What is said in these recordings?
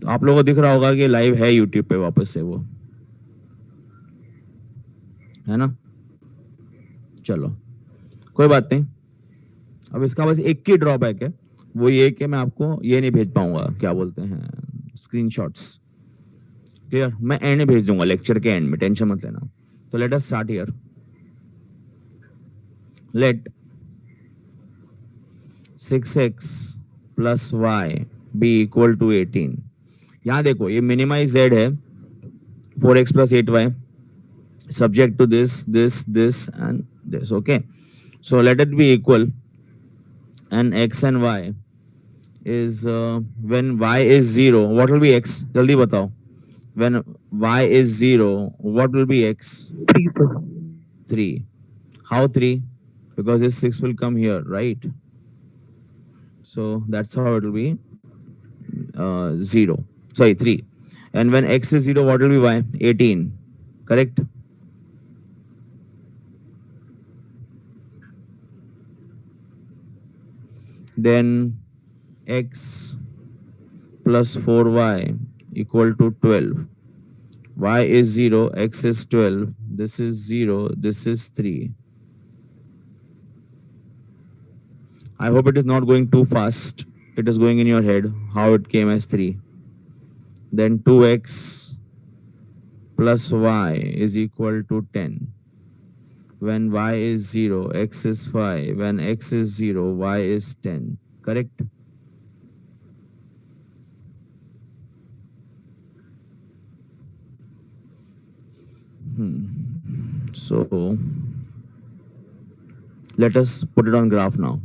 तो आप लोगों को दिख रहा होगा कि लाइव है यूट्यूब पे वापस से वो, है ना? चलो कोई बात नहीं। अब इसका बस एक ही ड्रॉबैक है, वो ये कि मैं आपको ये नहीं भेज पाऊंगा, क्या बोलते हैं, स्क्रीनशॉट्स। क्लियर? मैं एंड में भेज दूंगा, लेक्चर के एंड में, टेंशन मत लेना। तो let us start here. Let 6x plus Y be equal to 18। यहाँ देखो ये मिनिमाइज z है, 4x plus 8y subject to this and this. Okay, so let it be equal, and x and y is when y is 0, what will be x? jaldi batao. When y is 0, what will be x? 3, sir. 3. How 3? Because this 6 will come here, right? So that's how it will be 0. Sorry, 3. And when x is 0, what will be y? 18. Correct? Then x plus 4y equal to 12. Y is 0, x is 12, this is 0, this is 3. I hope it is not going too fast. It is going in your head how it came as 3. Then 2x plus y is equal to 10. When y is 0, x is 5. When x is 0, y is 10. Correct? So let us put it on graph now.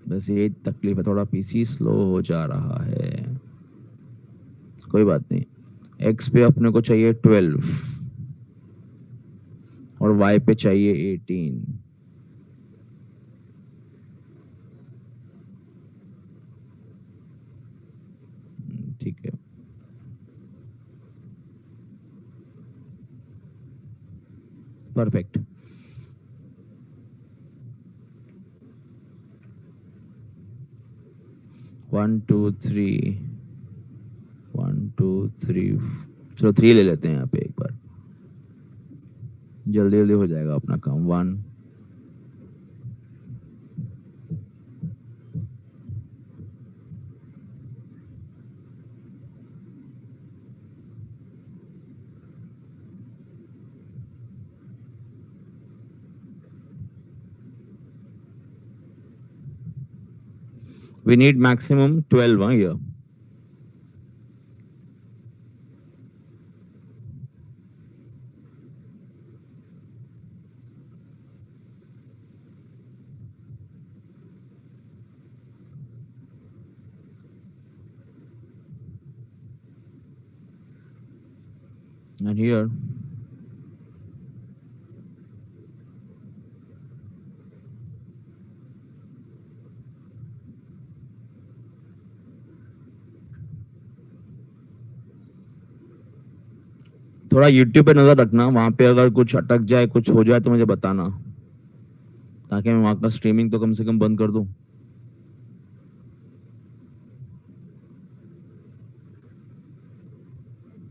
बस ये तकलीफ है, थोड़ा PC slow हो जा रहा है, कोई बात नहीं। x पे अपने को चाहिए 12 और y पे चाहिए 18। ठीक है, परफेक्ट। वन टू थ्री, 1 2 3, चलो 3 ले लेते हैं यहाँ पे एक बार, जल्दी जल्दी हो जाएगा अपना काम। 1 we need maximum 12 here. And here थोड़ा YouTube पे नजर रखना, वहां पे अगर कुछ अटक जाए, कुछ हो जाए तो मुझे बताना, ताकि मैं वहां का स्ट्रीमिंग तो कम से कम बंद कर दूं।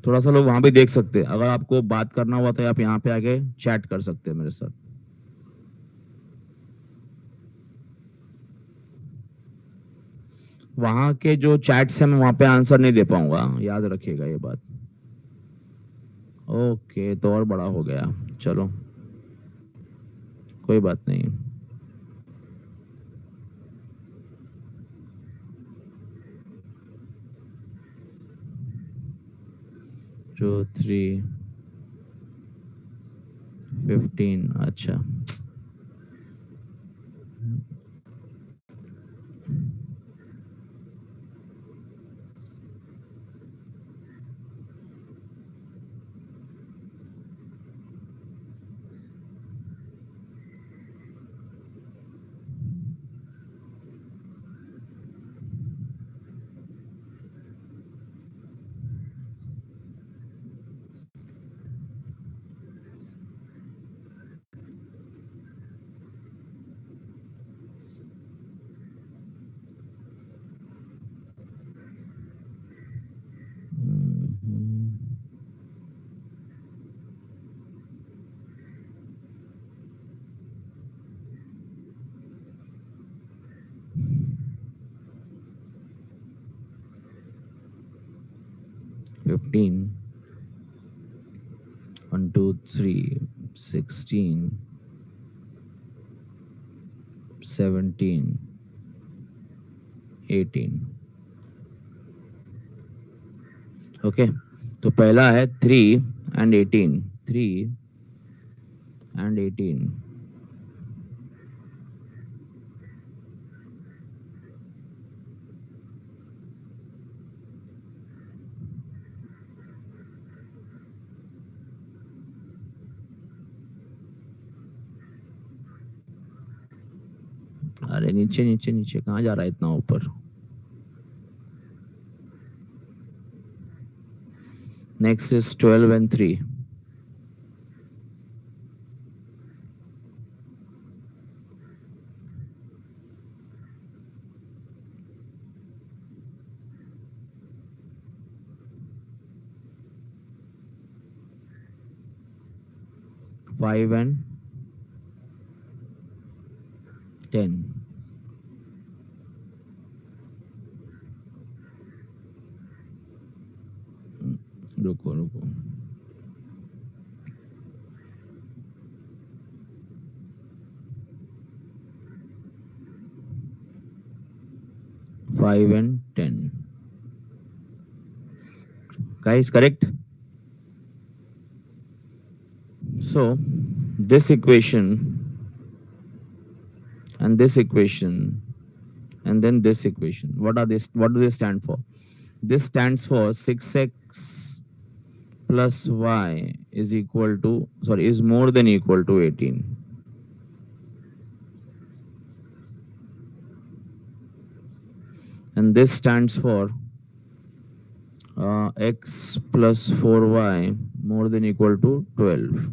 थोड़ा सा लोग वहां भी देख सकते हैं, अगर आपको बात करना हुआ तो आप यहाँ पे आके चैट कर सकते हैं मेरे साथ। वहां के जो चैट्स हैं मैं वहां पे आंसर नहीं दे पाऊंगा, याद रखिएगा ये बात। ओके, तो और बड़ा हो गया, चलो कोई बात नहीं। 2 3 15, अच्छा। 15, 1, 2, 3, 16, 17, 18. ओके, तो पहला है 3 and 18. 3 and 18. अरे नीचे नीचे नीचे कहाँ जा रहा है इतना ऊपर? Next is 12 and 3. 5 and 10. रुको रुको, 5 and 10. Guys, correct? So this equation and this equation and then this equation, what are this? What do they stand for? This stands for 6x plus y is equal to, sorry, is more than equal to 18. And this stands for x plus 4y more than equal to 12.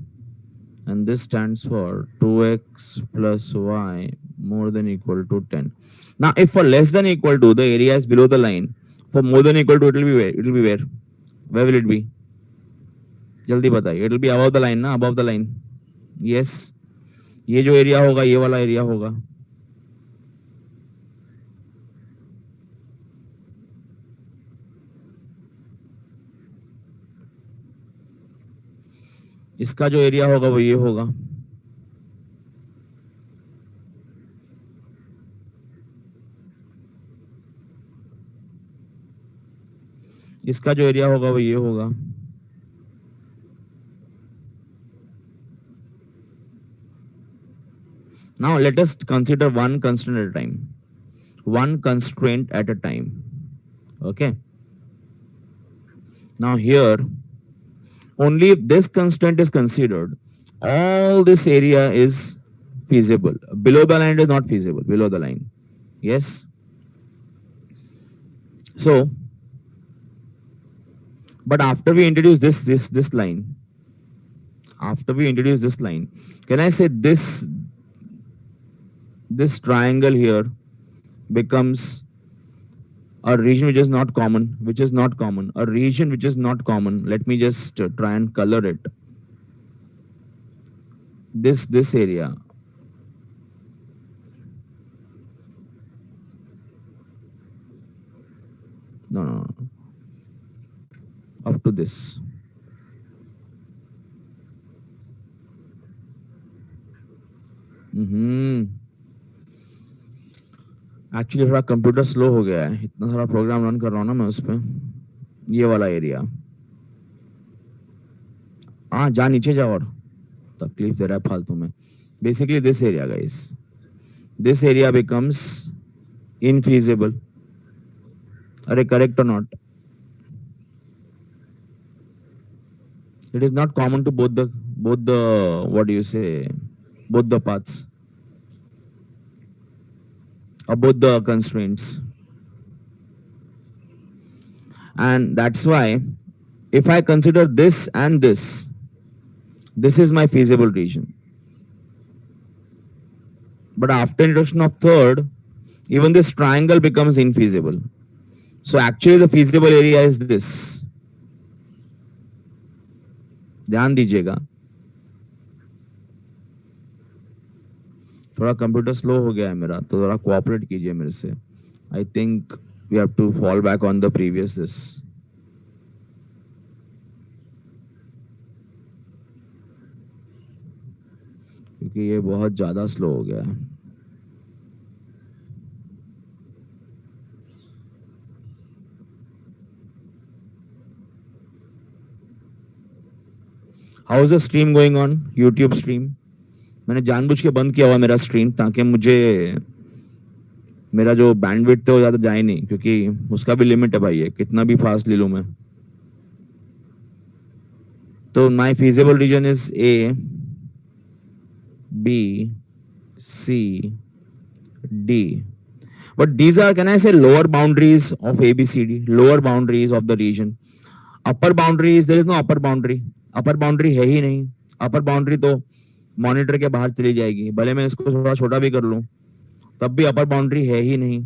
And this stands for 2x plus y more than equal to 10. Now, if for less than equal to, the area is below the line. For more than equal to, it will be where? It will be where? Where will it be? जल्दी बताइए. It will be above the line, ना? Above the line. Yes. ये जो area होगा, ये वाला area होगा. इसका जो एरिया होगा वो ये होगा. इसका जो एरिया होगा वो ये होगा. Now let us consider one constraint at a time. One constraint at a time. Okay. Now here, only if this constraint is considered, all this area is feasible. Below the line is not feasible. Below the line. Yes. So, but after we introduce this line, after we introduce this line, can I say this triangle here becomes a region which is not common, a region which is not common. Let me just try and color it. This area. No. Up to this. Actually थोड़ा computer slow हो गया है, इतना सारा program run कर रहा हूँ ना मैं उस पर. ये वाला एरिया, हाँ जा नीचे जाओ, और तकलीफ दे रहा है फालतू में. Basically this area guys, this area becomes infeasible. अरे करेक्ट और not? It is not common to both the what do you say, both the paths or both the constraints. And that's why if I consider this and this is my feasible region. But after introduction of third, even this triangle becomes infeasible. So actually the feasible area is this. ध्यान दीजिएगा, थोड़ा computer slow हो गया है मेरा, तो थोड़ा cooperate कीजिए मेरे से. I think we have to fall back on the previous this. क्योंकि ये बहुत ज्यादा स्लो हो गया है। How is the stream going on YouTube stream? मैंने जानबूझ के बंद किया हुआ मेरा स्ट्रीम ताकि मुझे मेरा जो बैंडविड्थ है वो ज्यादा जाए नहीं, क्योंकि उसका भी लिमिट है भाई, है कितना भी फास्ट ले लूं मैं। तो my feasible reason is A B C D, but these are, can I say, lower boundaries of ABCD, lower boundaries of the region. Upper boundaries, there is no upper boundary, upper boundary है ही नहीं। upper boundary तो monitor के बाहर चली जाएगी, भले मैं इसको थोड़ा छोटा भी कर लूं तब भी अपर बाउंड्री है ही नहीं।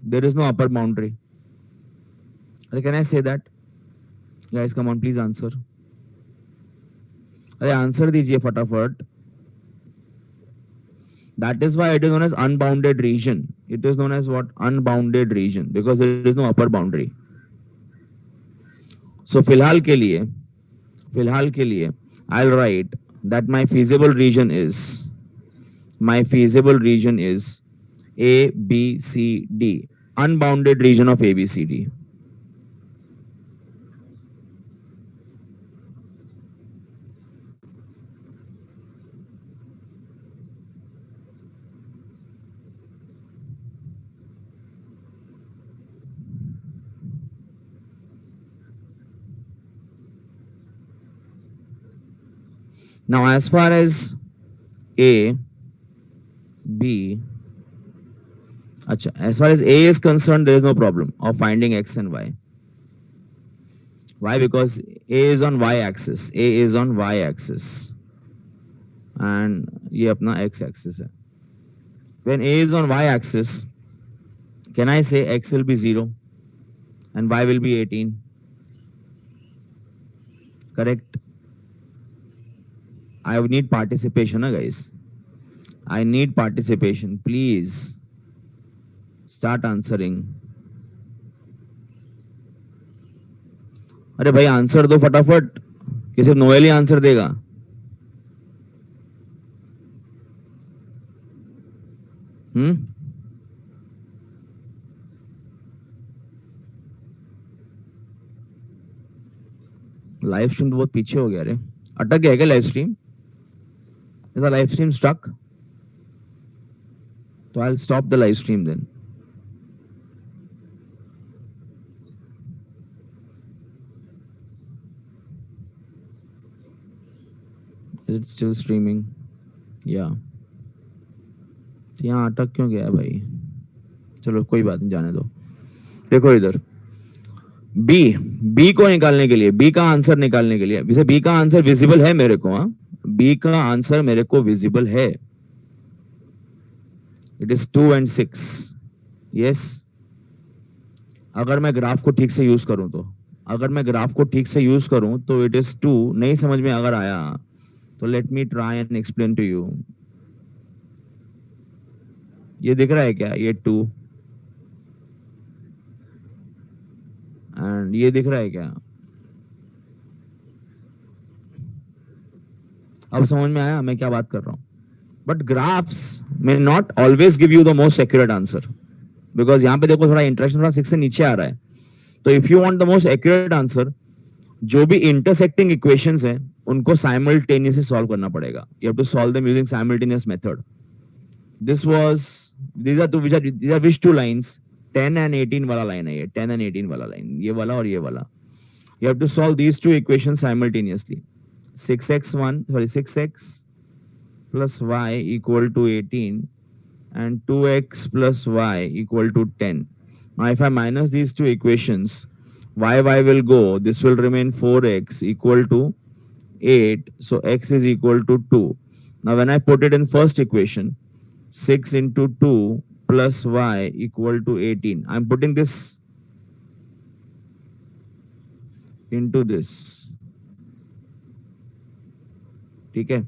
There is no upper boundary. अरे can I say that? Guys come on please answer. अरे आंसर दीजिए फटाफट। That is why it is known as unbounded region. It is known as what? Unbounded region, because there is no upper boundary. So फिलहाल के लिए I'll write that my feasible region is A, B, C, D. Unbounded region of A, B, C, D. Now, as far as A, B, as far as A is concerned, there is no problem of finding X and Y. Why? Because A is on Y axis. A is on Y axis. And ये अपना X axis है. When A is on Y axis, can I say X will be 0 and Y will be 18? Correct? I need participation, guys. I need participation. Please start answering. अरे भाई answer दो फटाफट, कि सिर्फ Noel ही answer देगा? Live stream तो बहुत पीछे हो गया रे, अटक गया क्या live stream? Is the live stream stuck? So I'll stop the live stream then. Is it still streaming? Yeah. यहाँ अटक क्यों गया है भाई? चलो कोई बात नहीं, जाने दो। देखो इधर बी को निकालने के लिए, बी का आंसर निकालने के लिए, वैसे बी का आंसर विजिबल है मेरे को। हाँ, बी का आंसर मेरे को विजिबल है। It is 2 and 6। यस, अगर मैं ग्राफ को ठीक से यूज करूं तो इट इज 2। नहीं समझ में अगर आया तो let me try and explain to you. ये दिख रहा है क्या? ये 2 एंड ये दिख रहा है क्या? अब समझ में आया मैं क्या बात कर रहा हूं? बट ग्राफ्स में not always give you the most accurate answer, because यहाँ पे देखो थोड़ा इंटरेक्शन थोड़ा 6 से नीचे आ रहा है। तो if you want the most accurate answer, जो भी इंटरसेक्टिंग इक्वेशंस हैं उनको साइमल्टेनियसली सॉल्व करना पड़ेगा। You have to solve them using simultaneous method. these are which two lines? 10 and 18 वाला लाइन है ये, 10 and 18 वाला लाइन, ये वाला और ये वाला। You have to solve these two equations simultaneously. 6x plus y equal to 18 and 2x plus y equal to 10. Now if I minus these two equations, y will go, this will remain 4x equal to 8, so x is equal to 2. Now when I put it in first equation, 6 into 2 plus y equal to 18. I'm putting this into this. ठीक है,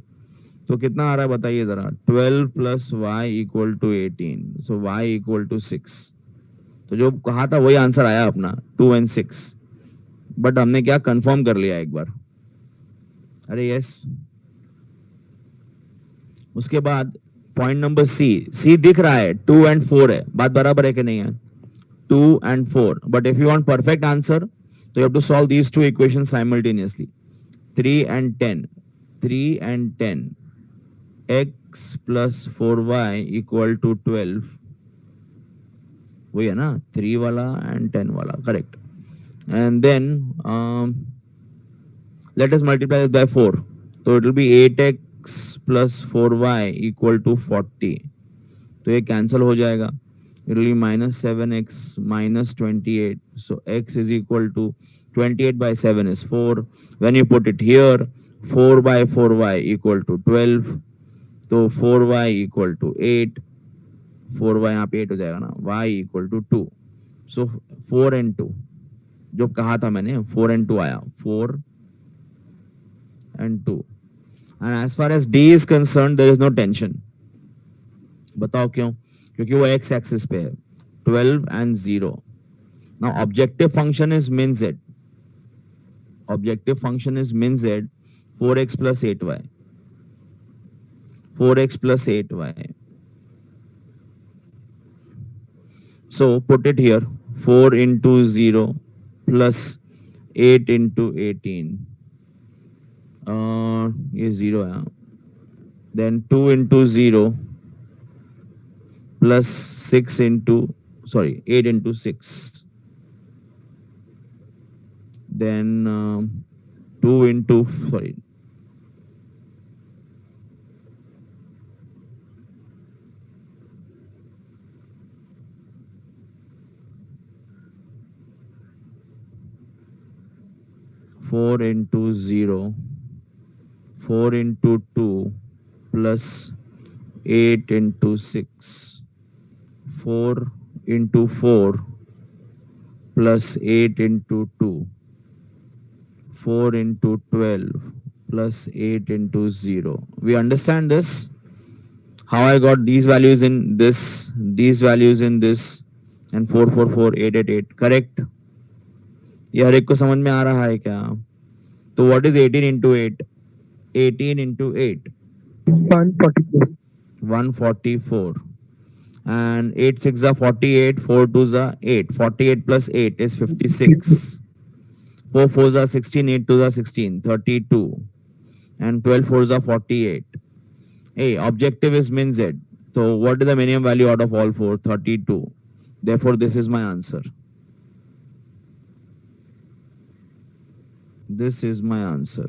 तो कितना आ रहा है बताइए जरा? 12 plus y equal to 18. So y equal to 6. तो जो कहा था वही आंसर आया अपना, 2 and 6। बट हमने क्या कंफर्म कर लिया एक बार। अरे यस, उसके बाद पॉइंट नंबर सी दिख रहा है 2 and 4 है, बात बराबर है कि नहीं है? 2 and 4, but if you want perfect answer तो you have to solve these two equations simultaneously. 3 and 10, 3 and 10, x plus 4y equal to 12, वही है ना, 3 वाला and 10 वाला, correct. And then let us multiply this by 4, so it will be 8x plus 4y equal to 40, तो ये cancel हो जाएगा. It will be minus 7x minus 28. So x is equal to 28 by 7 is 4. When you put it here, 4 by 4y equal to 12. तो 4y equal to 8. 4y यहाँ पे 8 हो जाएगा ना. y equal to 2. So 4 and 2. जो कहा था मैंने 4 and 2 आया. 4 and 2. And as far as d is concerned, there is no tension. बताओ क्यों? क्योंकि वो x एक्सिस पे है. 12 and 0. Now objective function is min z. Objective function is min z. 4x plus 8y. 4x plus 8y. So put it here. 4 into 0 plus 8 into 18. ये 0 है. Then 2 into 0 plus 6 into, sorry, 8 into 6. Then 2 into, sorry, four into 0, 4 into 2 plus 8 into 6, 4 into 4 plus 8 into 2, 4 into 12 plus 8 into 0. We understand this? How I got these values in this, these values in this, and 4, 4, 4, 8, 8, 8. Correct? ये हर एक को समझ में आ रहा है क्या? तो what is 18 into 8? 18 into 8. 144. 144. And 8 6 are 48, 4 2 are 8. 48 plus 8 is 56. 4 4 are 16, 8 2 are 16, 32. And 12 4 are 48. Hey, objective is min z. So what is the minimum value out of all four? 32. Therefore, this is my answer. This is my answer.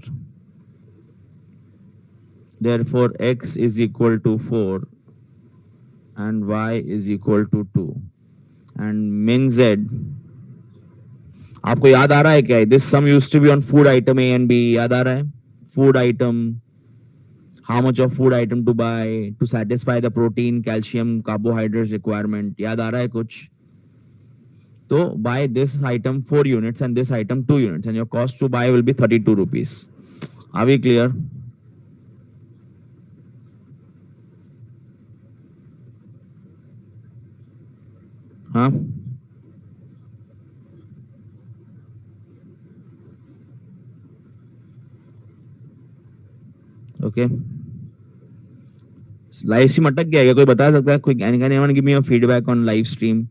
Therefore, x is equal to 4 and y is equal to 2. And min z, आपको याद आ रहा है क्या? This sum used to be on food item A and B. याद आ रहा है? Food item. How much of food item to buy to satisfy the protein, calcium, carbohydrates requirement. याद आ रहा है कुछ? तो buy this item 4 units and this item 2 units and your cost to buy will be 32 rupees. Are we clear? Huh? Okay. Live stream अटक गया क्या? कोई बता सकता है? कोई can anyone give me a feedback on live stream?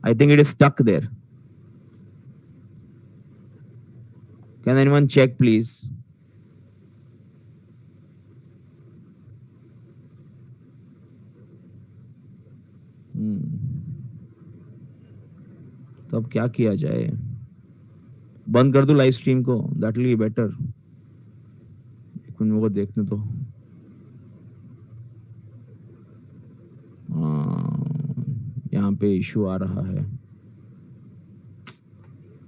I think it is stuck there. Can anyone check, please? तो अब क्या किया जाए? बंद कर दो लाइव स्ट्रीम को. That will be better. एक मिनट को देखने दो. यहाँ पे इशू आ रहा है.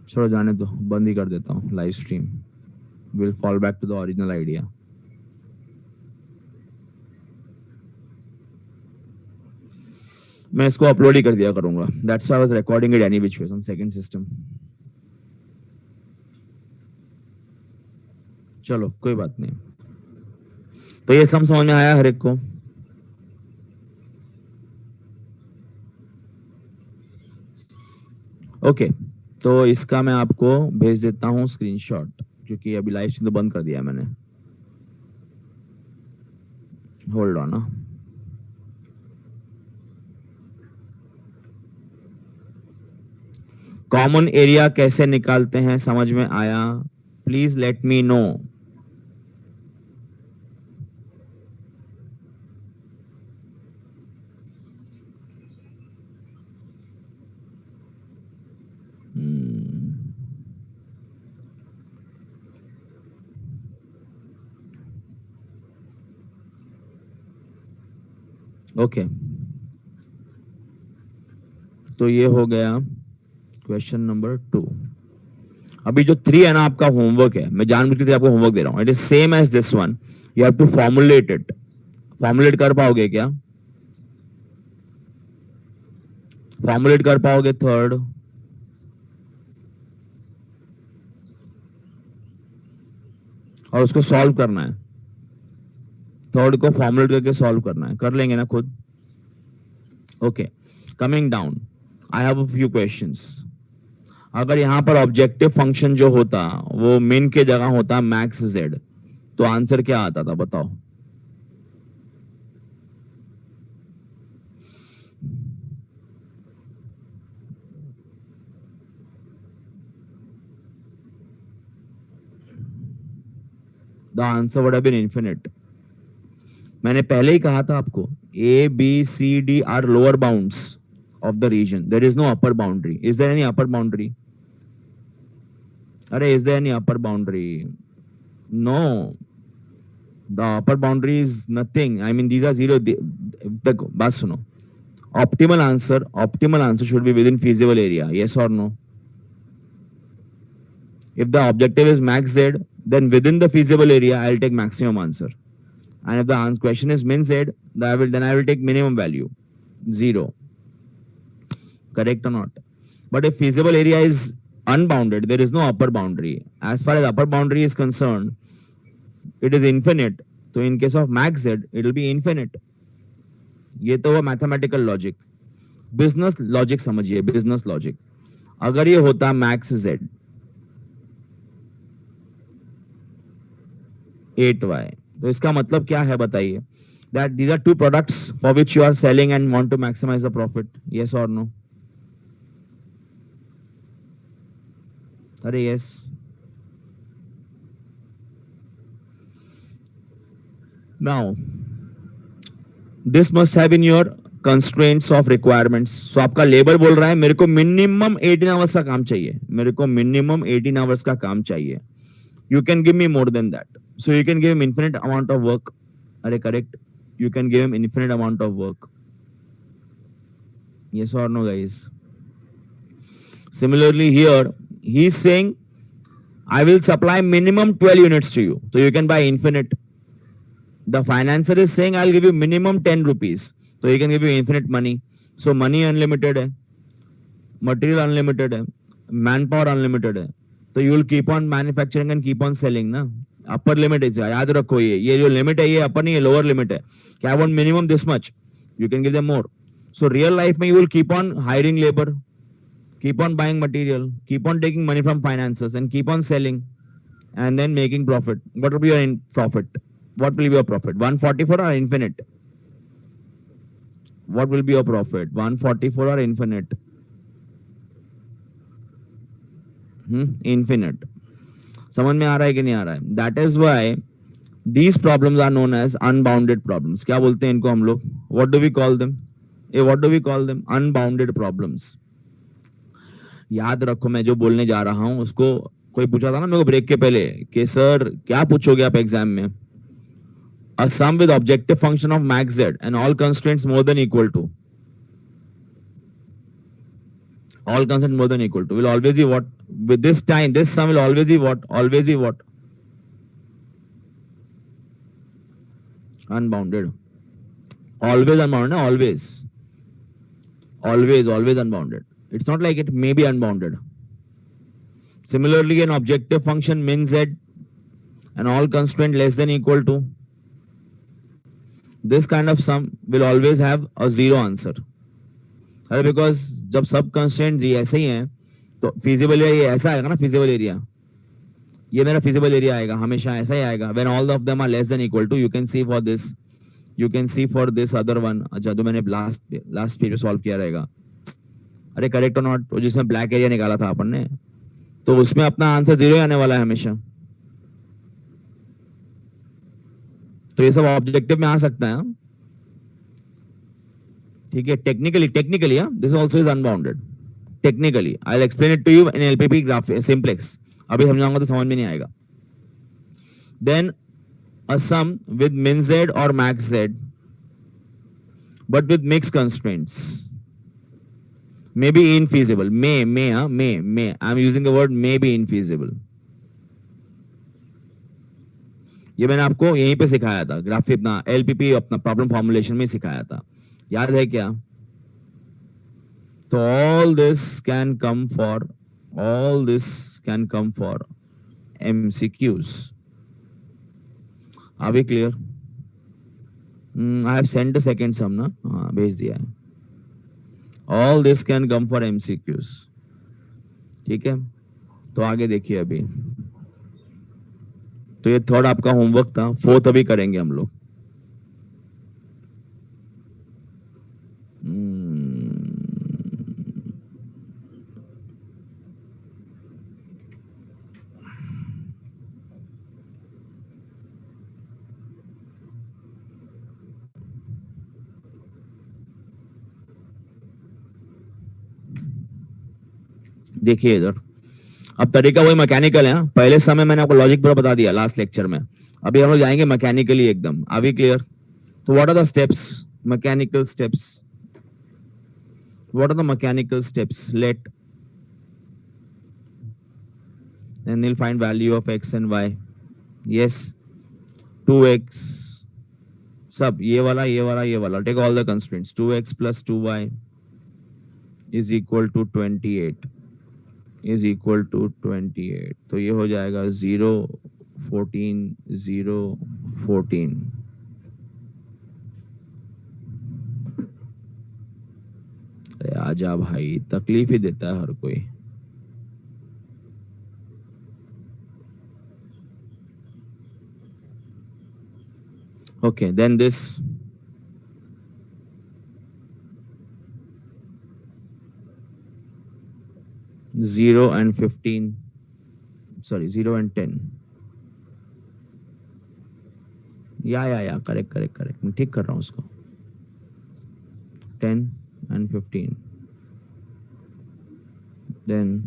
छोड़ो, जाने दो, बंद ही कर देता हूँ live stream. Will fall back to the original idea. मैं इसको अपलोड ही कर दिया करूंगा. That's why I was recording it any which ways on second system. चलो, कोई बात नहीं. तो ये सम समझ में आया हर एक को? ओके. तो इसका मैं आपको भेज देता हूँ स्क्रीनशॉट, क्योंकि अभी लाइव स्ट्रीम तो बंद कर दिया मैंने. Hold on. कॉमन एरिया कैसे निकालते हैं समझ में आया? Please let me know. Okay, तो ये हो गया क्वेश्चन नंबर 2। अभी जो 3 है ना आपका होमवर्क है, मैं जानबूझ के आपको होमवर्क दे रहा हूं। It is same as this one, you have to formulate it. Formulate कर पाओगे क्या? फॉर्मुलेट कर पाओगे थर्ड? और उसको सॉल्व करना है, थर्ड को फॉर्मुलेट करके सॉल्व करना है। कर लेंगे ना खुद? Okay, coming down, I have a few questions. अगर यहां पर ऑब्जेक्टिव फंक्शन जो होता वो मिन के जगह होता मैक्स जेड, तो आंसर क्या आता था बताओ? The answer would have been infinite. मैंने पहले ही कहा था आपको, A B C D are lower bounds of the region, there is no upper boundary. Is there any upper boundary? अरे is there any upper boundary? No, the upper boundary is nothing. I mean these are zero. देखो बात सुनो, optimal answer should be within feasible area, yes और no? If the objective is max z, then within the feasible area, I'll take maximum answer. And if the question is min z, then I will take minimum value, 0. Correct or not? But if feasible area is unbounded, there is no upper boundary. As far as upper boundary is concerned, it is infinite. So in case of max z, it will be infinite. ये तो हुआ mathematical logic. Business logic समझिए, business logic. अगर ये होता max Z 8y, तो इसका मतलब क्या है बताइए? That these are 2 products for which you are selling and want to maximise the profit, yes और नो? अरे yes. Now this must have in your constraints of requirements. So आपका labour बोल रहा है मेरे को मिनिमम 18 आवर्स का काम चाहिए, मेरे को मिनिमम 18 आवर्स का काम चाहिए। You can give me more than that. So you can give him infinite amount of work. Are correct? You can give him infinite amount of work. Yes or no, guys? Similarly here, he's saying, I will supply minimum 12 units to you. So you can buy infinite. The financer is saying, I'll give you minimum 10 rupees. So he can give you infinite money. So money unlimited hai, material unlimited hai, manpower unlimited hai. तो you will keep on manufacturing and keep on selling ना। Upper limit है, याद रखो, ये जो limit है ये अपर नहीं है, लोअर लिमिट है। क्या I want minimum this much, you can give them more. So real life में you will keep on hiring labour, keep on buying material, keep on taking money from financiers and keep on selling and then making profit. What will be your profit? What will be your profit? 144 और infinite? What will be your profit? 144 और infinite? Infinite. समझ में आ रहा है कि नहीं आ रहा है? That is why these problems are known as unbounded problems. क्या बोलते हैं इनको हम लोग? What do we call them? What do we call them? Unbounded problems. याद रखो, मैं जो बोलने जा रहा हूं उसको कोई पूछा था ना मेरे को ब्रेक के पहले कि सर क्या पूछोगे आप एग्जाम में? A sum with objective function of max Z and all constraints more than equal to, all constants more than equal to will always be what? With this time, this sum will always be what? Always be what? Unbounded. Always unbounded. Always. Always unbounded. It's not like it may be unbounded. Similarly, an objective function min z and all constraint less than equal to, this kind of sum will always have a zero answer. अरे because जब सब constraint जी ऐसे ही हैं तो feasible area ये ऐसा आएगा ना, फिजिबल एरिया ये मेरा फिजिबल एरिया आएगा, हमेशा ऐसा ही आएगा। When all of them are less than equal to, you can see for this you can see for this other one, अच्छा जो मैंने लास्ट लास्ट पेज पे सॉल्व किया रहेगा, अरे करेक्ट और नॉट, तो जिसमें ब्लैक एरिया निकाला था अपन ने, तो उसमें अपना आंसर जीरो आने वाला है हमेशा। तो ये सब ऑब्जेक्टिव में आ सकता है, हाँ? ठीक है, technically technically this also is unbounded. Technically I will explain it to you in LPP graph simplex, अभी समझाऊंगा तो समझ में नहीं आएगा। Then a sum with min z or max z but with mixed constraints may be infeasible, may I'm using the word may be infeasible। ये मैंने आपको यहीं पे सिखाया था, ग्राफी अपना एलपीपी अपना प्रॉब्लम फॉर्मुलेशन में सिखाया था, याद है क्या? तो all this can come for MCQs। Are we clear? I have sent the second sum ना, हाँ भेज दिया है। All this can come for MCQs, ठीक है। तो आगे देखिए अभी, तो ये थर्ड आपका होमवर्क था, फोर्थ अभी करेंगे हम लोग। देखिए इधर, अब तरीका वही मैकेनिकल है, हाँ? पहले समय मैंने आपको लॉजिक पूरा बता दिया लास्ट लेक्चर में, अभी हम लोग जाएंगे मैकेनिकली एकदम। अभी क्लियर? तो what are the steps, mechanical steps, what are the mechanical steps? Let then we'll find value of x and y, yes, 2x, सब ये वाला take all the constraints, 2x plus 2y is equal to 28, is equal to 28, तो ये हो जाएगा 0 14 0 14। अरे आजा भाई, तकलीफ ही देता है हर कोई। Okay, then this 0 and 15, sorry 0 and 10, या करेक्ट मैं ठीक कर रहा हूँ उसको, 10 and 15, then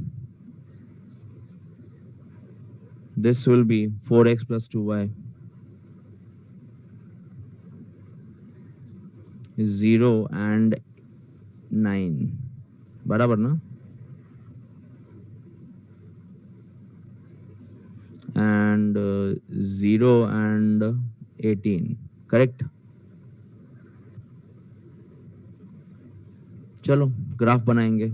this will be 4x plus 2y is 0 and 9, बराबर ना? and 0 and 18, correct. चलो ग्राफ बनाएंगे।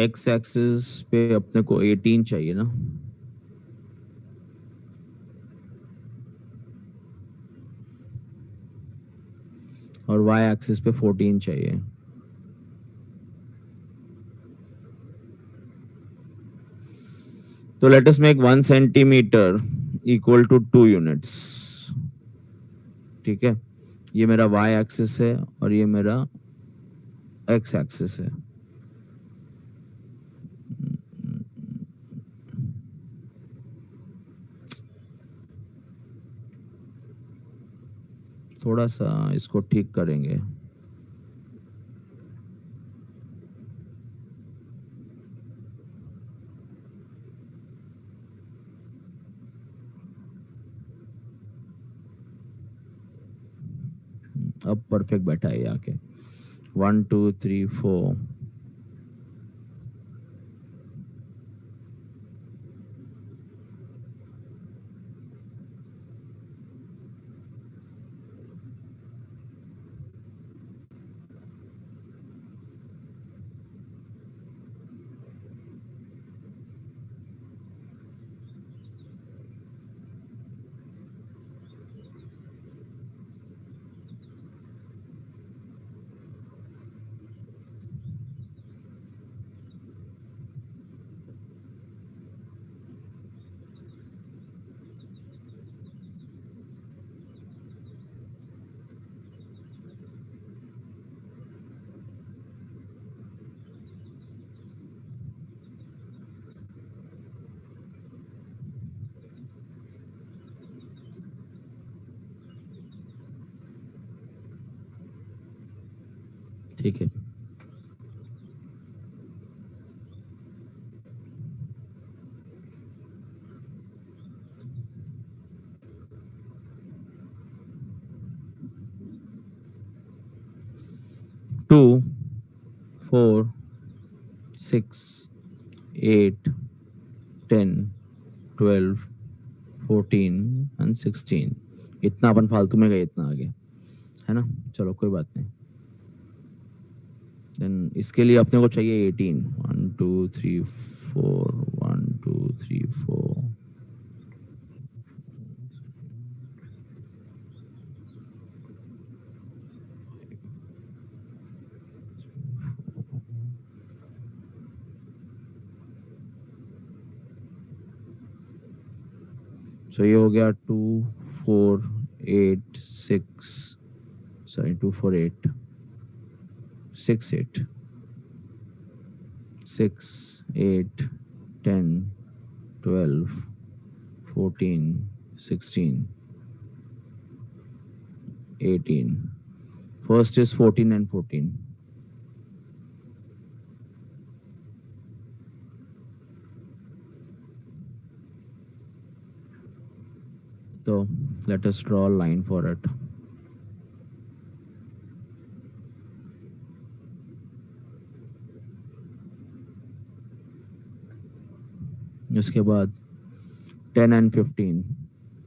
एक्स एक्सिस पे अपने को 18 चाहिए ना, और वाई एक्सिस पे 14 चाहिए। तो let us make 1 centimetre equal to 2 units, ठीक है। ये मेरा वाई एक्सिस है और ये मेरा एक्स एक्सिस है। थोड़ा सा इसको ठीक करेंगे। अब परफेक्ट बैठा है आके, 1 2 3 4, ठीक है. Two, 4, 6, 8, 10, 12, 14 and 16. इतना अपन फालतू में गए इतना आगे, है ना. चलो कोई बात नहीं. देन इसके लिए अपने को चाहिए 18. 1 2 3 4 1 2 3 4. सो ये हो गया 2 4 8 6. Sorry 2 4 8 6 8 6 8 10 12 14 16 18. First is 14 and 14. So let us draw a line for it. इसके बाद 10 and 15.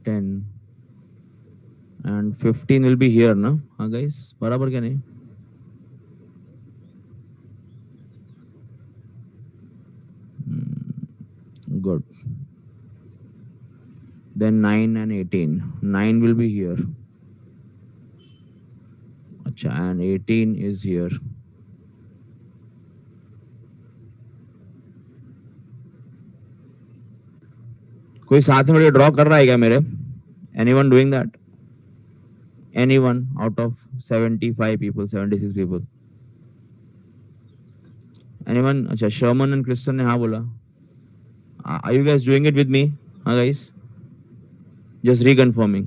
10 and 15 will be here ना. हाँ guys, बराबर क्या नहीं. Good. Then 9 and 18. 9 will be here. अच्छा, and 18 is here. कोई साथ में वीडियो ड्रॉ कर रहा है क्या मेरे? Anyone doing that? Anyone out of 75 people, 76 people? Anyone? अच्छा, शर्मन एंड क्रिस्टन ने हाँ बोला. Are you guys doing it with me? हाँ guys? Just reconfirming.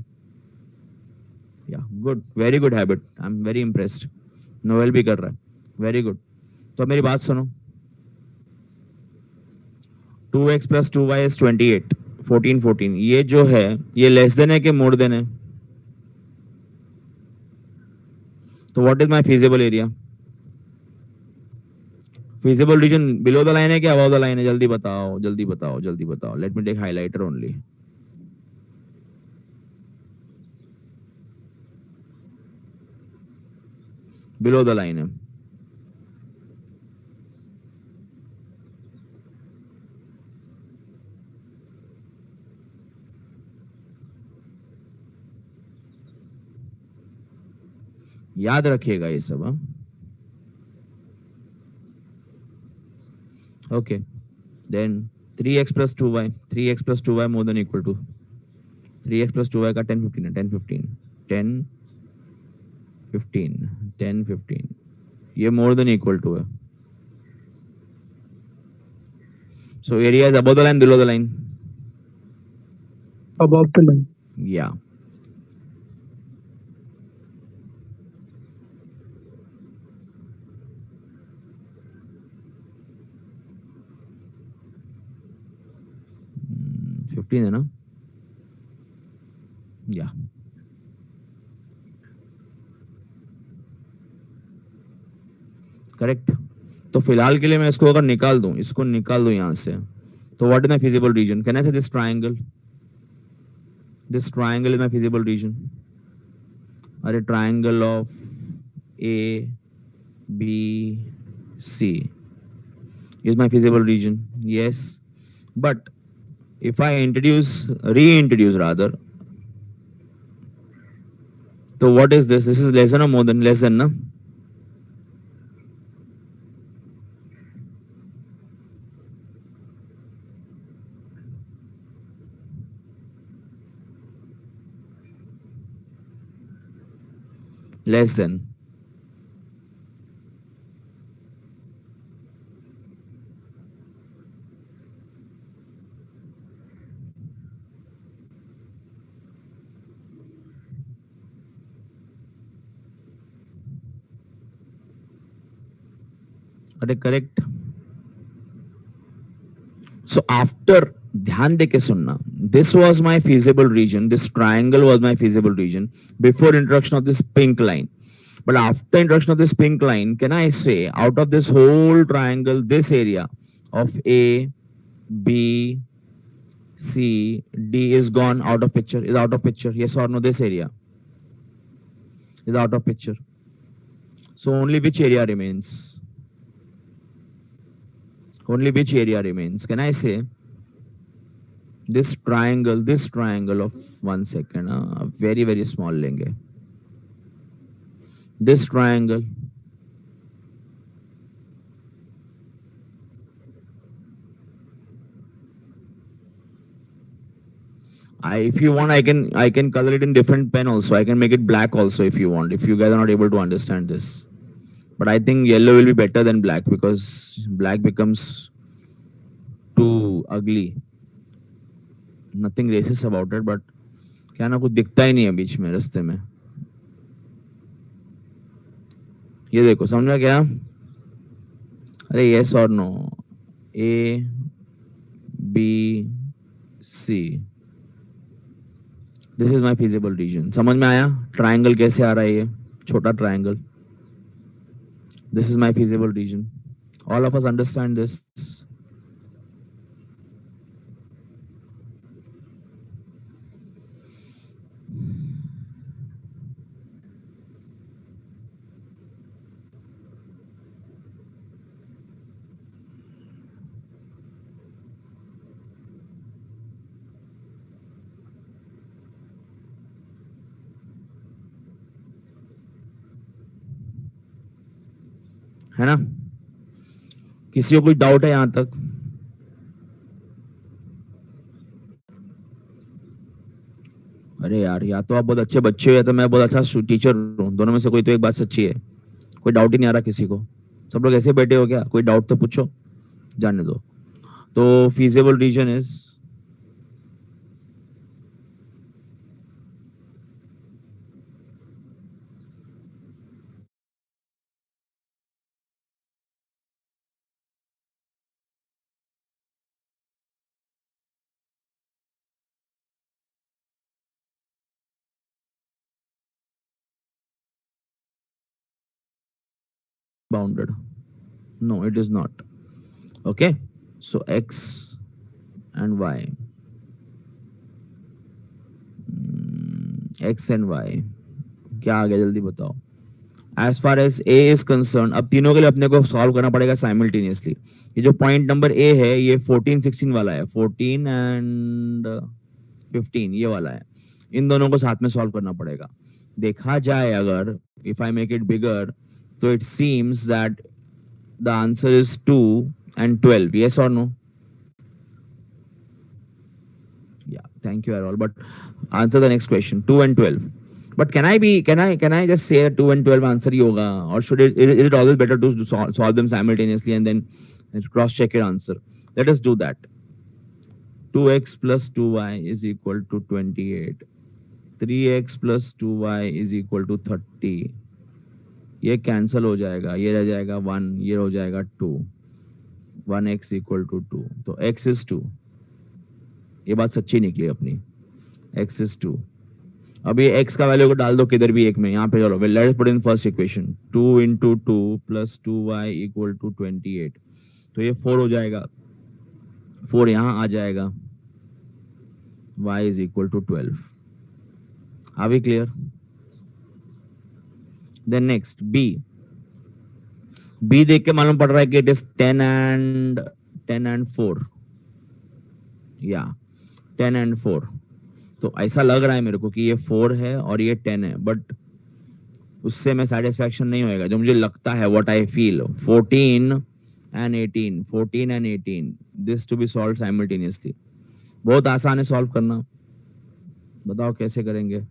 Yeah, good. Very good habit. I'm very impressed. Novel भी कर रहा है. Very good. तो अब मेरी बात सुनो. 2x plus 2y is 28. 14 14. ये जो है ये लेस देन है कि मोर देन है? तो what is my feasible area? Feasible reason below the line है कि अबव द लाइन है? जल्दी बताओ, जल्दी बताओ, जल्दी बताओ. Let me take highlighter only. Below the line है. याद रखिएगा ये सब. Okay. Then 3x plus 2y. 3x plus 2y more than equal to 3x plus 2y का 10 15 है. 10 15 10 15 10 15. ये more than equal to है. So area is above the line, below the line? Above the line. Yeah. Hmm, 15 है ना? Yeah. Correct. तो फिलहाल के लिए मैं इसको अगर निकाल दूं, इसको निकाल दूं यहां से, तो what is my feasible region? Can I say this triangle? This triangle is my feasible region. अरे triangle of A B C is my feasible region. Yes, but if I reintroduce rather, so what is this? This is less than or more than? Less than, na? Less than. अरे correct. So after, ध्यान दे के सुनना, this was my feasible region, this triangle was my feasible region before introduction of this pink line. But after introduction of this pink line, can I say out of this whole triangle, this area of A, B, C, D is gone out of picture, is out of picture. Yes or no? This area is out of picture. So only which area remains? Only which area remains? Can I say this triangle of 1 second, very, very small lenge. This triangle, if you want, I can color it in different pen also. I can make it black also if you want. If you guys are not able to understand this, but I think yellow will be better than black because black becomes too ugly. Nothing racist about it, but क्या ना कुछ दिखता ही नहीं है बीच में रास्ते में. ये देखो, समझा क्या? अरे yes or no? A, B, C. This is my feasible region. समझ में आया ट्राइंगल कैसे आ रहा है? ये छोटा triangle. This is my feasible region. All of us understand this. है ना? किसी को कोई डाउट है यहां तक? अरे यार, या तो आप बहुत अच्छे बच्चे हो या तो मैं बहुत अच्छा टीचर हूँ. दोनों में से कोई तो एक बात सच्ची है. कोई डाउट ही नहीं आ रहा किसी को. सब लोग ऐसे बैठे हो क्या? कोई डाउट तो पूछो, जाने दो. तो feasible region is bounded. No, it is not. Okay, so x and y, x and y क्या आ गया जल्दी बताओ. As far as A is concerned, अब तीनों के लिए अपने को सॉल्व करना पड़ेगा साइमल्टेनियसली. ये जो पॉइंट नंबर ए है ये 14 16 वाला है, 14 एंड 15 ये वाला है. इन दोनों को साथ में सॉल्व करना पड़ेगा. देखा जाए अगर if I make it bigger, तो it seems that the answer is 2 and 12. Yes or no? Yeah, thank you all. But answer the next question. 2 and 12. But can I just say that 2 and 12 answer yoga, or is it always better to solve them simultaneously and then cross check your answer? Let us do that. 2x plus 2y is equal to 28. 3x plus 2y is equal to 30. ये cancel हो जाएगा, ये रह जाएगा 1, ये हो जाएगा 2. 1x equal to 2. तो x is 2. ये बात सच्ची निकली अपनी. x is 2. अब ये x का वैल्यू को डाल दो किधर भी एक में, यहाँ पे चलो. Let's put in first equation. 2 into 2 plus 2y equal to 28. तो ये 4 हो जाएगा. 4 यहाँ आ जाएगा. y is equal to 12. Are we clear? Then next b. b देख के मालूम पड़ रहा है कि इट इज 10 and 4. या 10 and 4. तो ऐसा लग रहा है मेरे को कि ये 4 है और ये 10 है, बट उससे मैं सेटिस्फैक्शन नहीं होएगा. जो मुझे लगता है, what I feel, 14 and 18, this to be solve simultaneously. बहुत आसान है सॉल्व करना. बताओ कैसे करेंगे?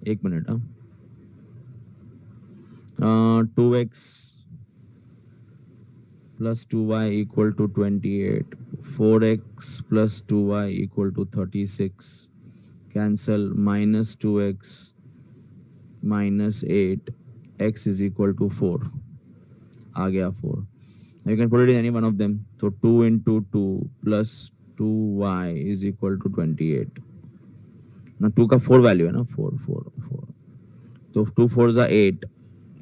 एक minute. 2x plus 2y equal to 28. 4x plus 2y equal to 36. Cancel. Minus 2x minus 8. X is equal to 4. आ गया 4. You can put it in any one of them. So 2 into 2 plus 2y is equal to 28. Now 2 का 4 value है ना, 4 4 4. So 2 4s are 8.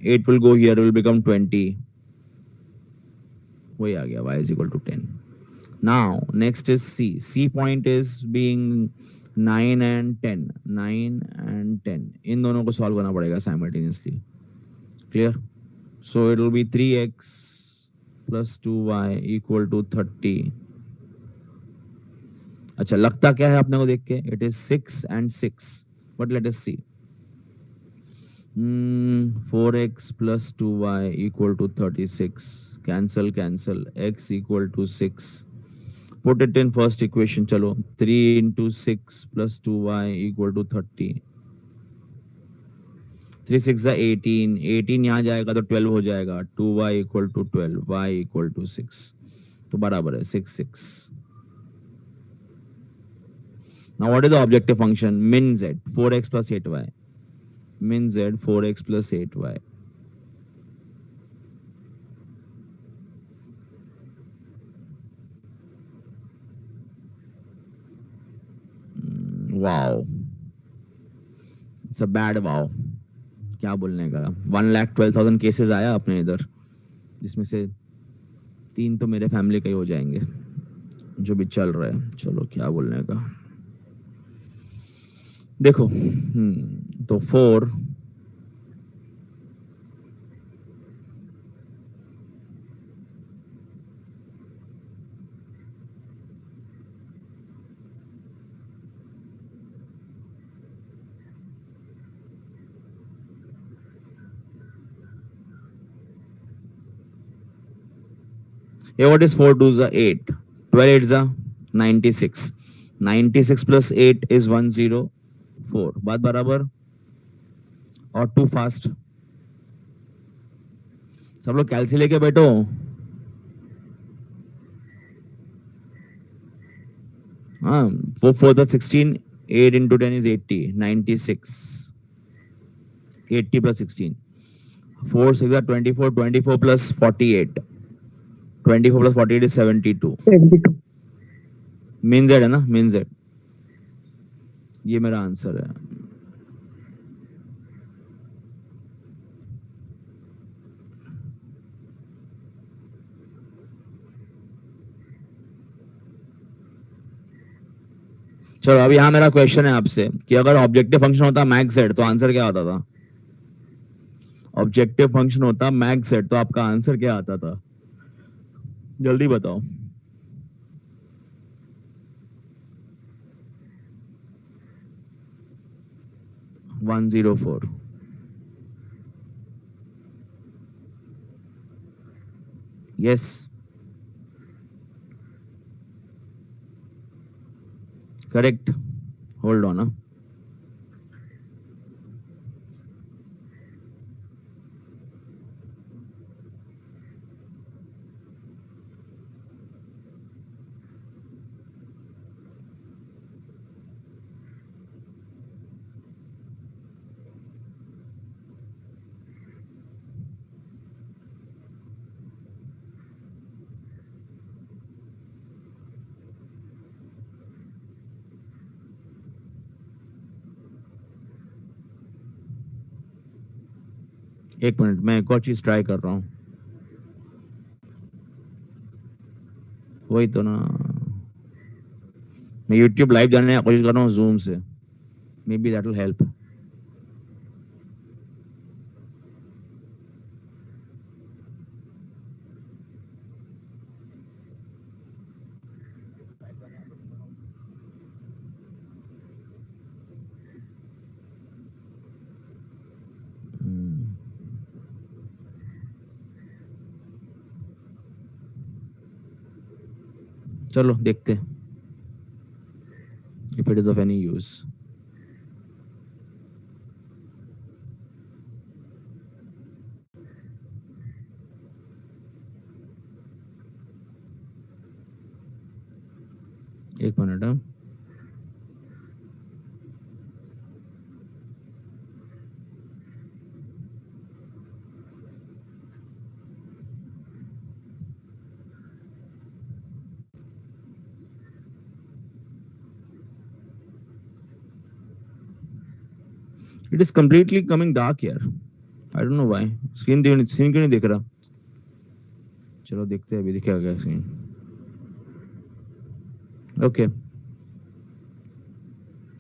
8 will go here, will become 20. वही आ गया, y is equal to 10. Now next is C. C point is being 9 and 10. 9 and 10. इन दोनों को solve करना पड़ेगा simultaneously. Clear? So it will be 3x plus 2y equal to 30. अच्छा, लगता क्या है अपने को देख के? It is 6 and 6. But let us see. 4x plus 2y equal to 36. Cancel, cancel. X equal to 6. Put it in first equation. चलो, 3 into 6 plus 2y equal to 30. 3 6 है 18. 18 यहाँ जाएगा तो 12 हो जाएगा. 2y equal to 12. y equal to 6. तो बराबर है 6 6. Now what is the objective function? Min z 4x plus 8y. Min z 4x plus 8y. Wow. It's a bad wow. क्या बोलने का. 1,12,000 केसेस आया अपने इधर, जिसमें से 3 तो मेरे फैमिली का ही हो जाएंगे जो भी चल रहा है. चलो क्या बोलने का. देखो तो 4 Here what is 4 2s are 8. 12 8s are 96. 96 plus 8 is 104. बात बराबर. और टू फास्ट. सब लोग कैलसी लेके बैठो. हाँ, 4 4 the 16. 8 into 10 is 80. 96. 80 plus 16. 4 6 are 24. 24 plus 48. 24 plus 48 is 72. 72. Mean Z है ना, मीन जेड. ये मेरा आंसर है. चलो अब यहां मेरा क्वेश्चन है आपसे कि अगर ऑब्जेक्टिव फंक्शन होता मैक्स जेड तो आंसर क्या आता था? ऑब्जेक्टिव फंक्शन होता मैक्स जेड तो आपका आंसर क्या आता था? जल्दी बताओ. 104. Yes, correct. Hold on. एक मिनट, मैं एक और चीज ट्राई कर रहा हूँ. वही तो ना, मैं YouTube लाइव जाने की कोशिश कर रहा हूँ जूम से. May be that will help. चलो देखते हैं if it is of any use. एक minute. It is completely coming dark यार, I don't know why. Screen क्यों नहीं दिख रहा? चलो देखते हैं अभी दिखेगा क्या screen. Okay,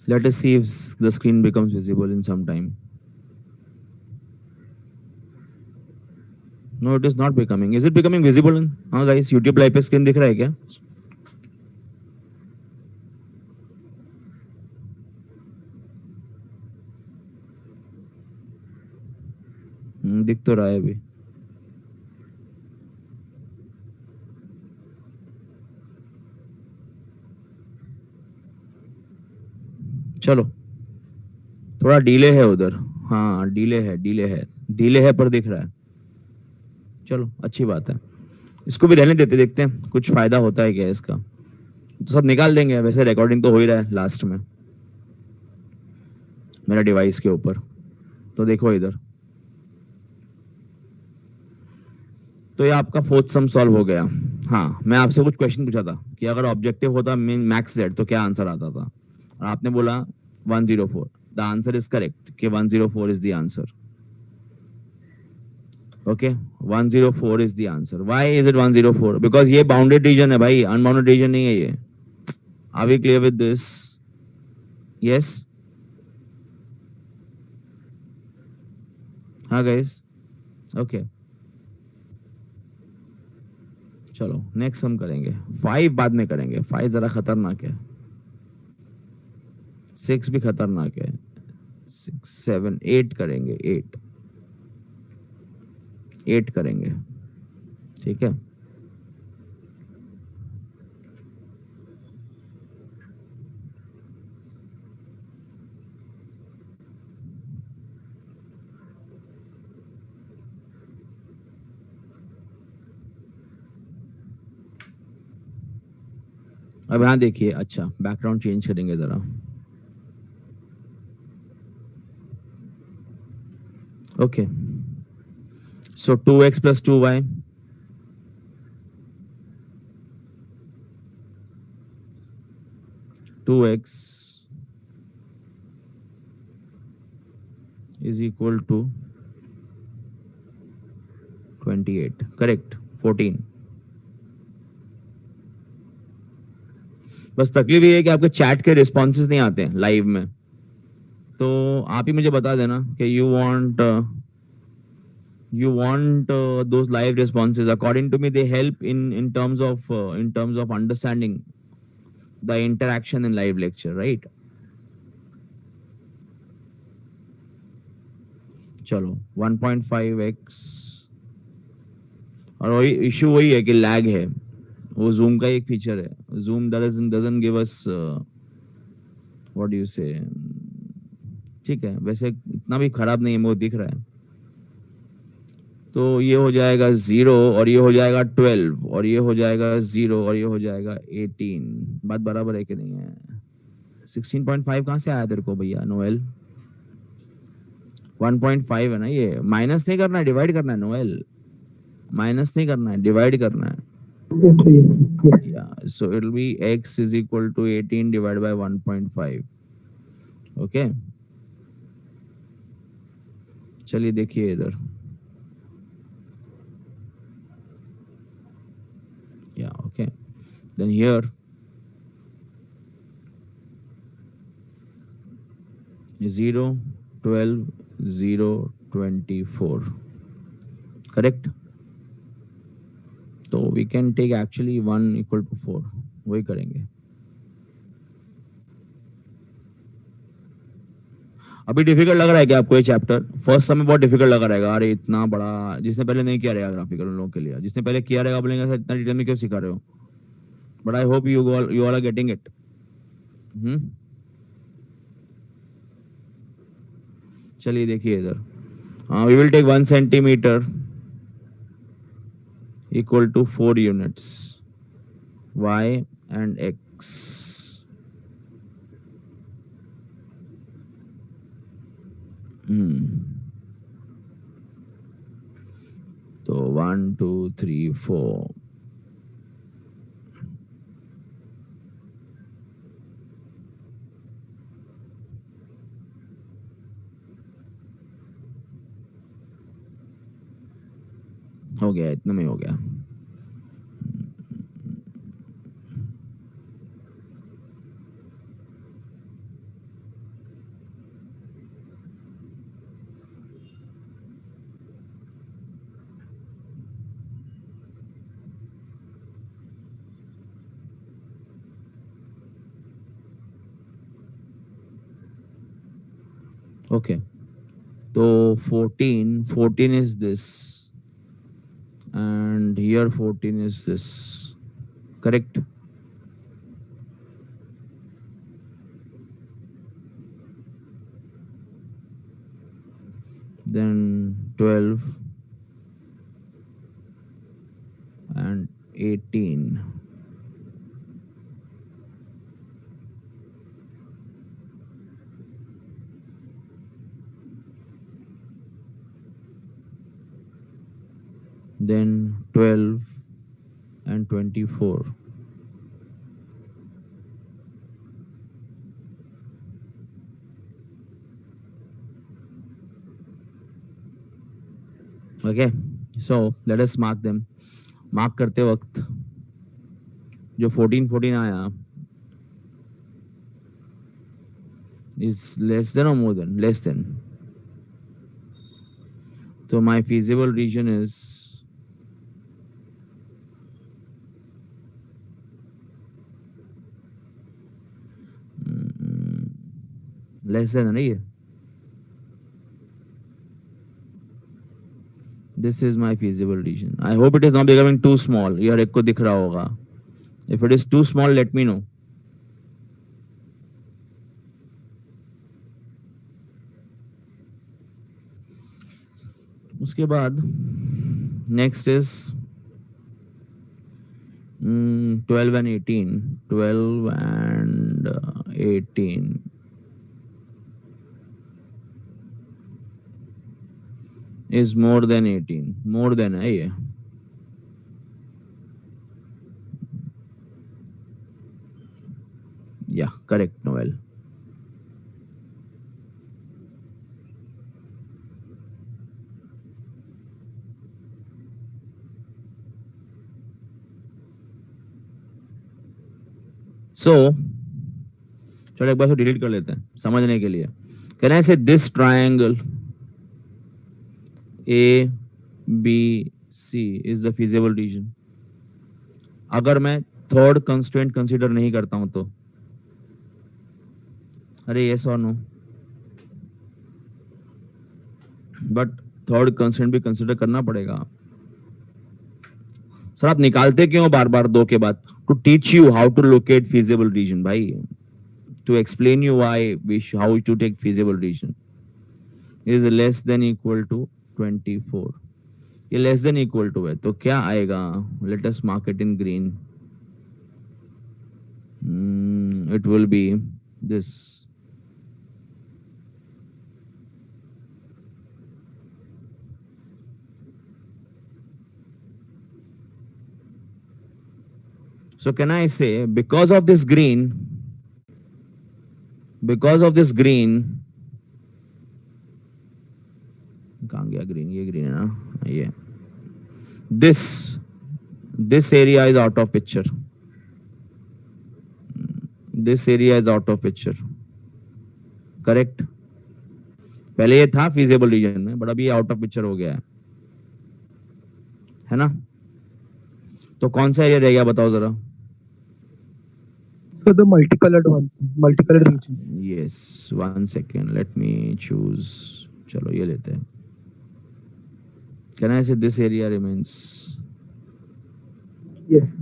let us see if the screen becomes visible in some time. No, it is not becoming. Is it becoming visible? हाँ guys, YouTube live पे screen दिख रहा है क्या? दिख तो रहा है अभी। चलो, थोड़ा डिले है उधर। हाँ डिले है पर दिख रहा है। चलो अच्छी बात है, इसको भी रहने देते, देखते हैं कुछ फायदा होता है क्या इसका। तो सब निकाल देंगे, वैसे रिकॉर्डिंग तो हो ही रहा है लास्ट में मेरा डिवाइस के ऊपर। तो देखो इधर, तो ये आपका फोर्थ सम सॉल्व हो गया। हाँ, मैं आपसे कुछ क्वेश्चन पूछा था कि अगर ऑब्जेक्टिव होता मीन मैक्स जेड तो क्या आंसर आता था, और आपने बोला 104। द आंसर इज करेक्ट कि 104 is the answer. Okay, 104 is the answer. Why is it 104? Because ये बाउंडेड रीजन है भाई, अनबाउंडेड रीजन नहीं है ये। Are we clear with this? Yes, हाँ गाइस, ओके। चलो नेक्स्ट हम करेंगे 5, बाद में करेंगे। 5 जरा खतरनाक है, 6 भी खतरनाक है। 6 7 8 करेंगे, 8 करेंगे, ठीक है। अब यहाँ देखिए, अच्छा बैकग्राउंड चेंज करेंगे जरा। Okay, so 2x plus 2y, two X is equal to 28, correct 14। बस तकलीफ ये है कि आपके चैट के रिस्पॉन्सेज नहीं आते हैं लाइव में, तो आप ही मुझे बता देना कि you want those live responses. According to me, they help in terms of understanding the interaction in live lecture, right? चलो 1.5x, और वही इशू वही है कि लैग है। वो जूम का एक फीचर है, zoom doesn't give us what do you say। ठीक है, वैसे इतना भी खराब नहीं है, मुझे दिख रहा है। तो ये हो जाएगा 0, और ये हो जाएगा 12, और ये हो जाएगा 0, और ये हो जाएगा 18। बात बराबर है कि नहीं है? 16.5 कहाँ से आया तेरे को भैया नोएल? 1.5 है ना, ये माइनस नहीं करना है, डिवाइड करना है नोएल। माइनस नहीं करना है, डिवाइड करना है। Yes, yes. Yeah, so it will be x is equal to 18 divided by 1.5. Okay, चलिए देखिए इधर। Yeah, okay, then here 0 12 0 24, correct? तो we can take actually 1 equal to 4, वही करेंगे। अभी डिफिकल्ट लग रहा है क्या आपको ये चैप्टर? फर्स्ट समय बहुत डिफिकल्ट लग रहा है, अरे इतना बड़ा, जिसने पहले नहीं किया रहेगा ग्राफिकल उन लोगों के लिए, जिसने पहले किया रहेगा बोलेंगे सर इतना डिटेल में क्यों सिखा रहे हो, but I hope you all are getting it. चलिए देखिए इधर, we will take 1 centimetre equal to 4 units, y and x। तो 1 2 3 4, हो गया, इतने में हो गया. Okay. So 14 is this, and here 14 is this. Correct? Then 12 and 18. Then 12 and 24. Okay, so let us mark them. Mark करते वक्त जो 14 आया is less than or more than? Less than. So my feasible region is less than, नहीं है? This is my feasible region. I hope it is not becoming too small. यार एक को दिख रहा होगा. If it is too small, let me know. उसके बाद next is 12 and 18. 12 and 18 is more than 18. More than है ये. Yeah, correct, Noel. So, चलो एक बार डिलीट कर लेते हैं समझने के लिए. Can I say this triangle A, B, C is the feasible region? अगर मैं थर्ड कंस्ट्रेंट कंसीडर नहीं करता हूं तो अरे यस और नो, बट थर्ड कंस्ट्रेंट भी कंसीडर करना पड़ेगा. सर आप निकालते क्यों बार बार दो के बाद? To teach you how to locate feasible region भाई, to explain you why how to take feasible region. is less than equal to 24. ये लेस देन इक्वल टू है तो क्या आएगा? Let us mark it in green. It will B this. So can I say because of this green, कहाँ गया green? ये green है ना, ये. This area is out of picture. This area is out of picture. Correct? पहले ये था feasible region में, बट अभी ये out of picture हो गया है ना? तो कौन सा एरिया रह गया बताओ जरा? So the multicolored ones, multicolored region. Yes, 1 second. Let me choose. चलो ये लेते हैं. Can I say this area remains? Yes.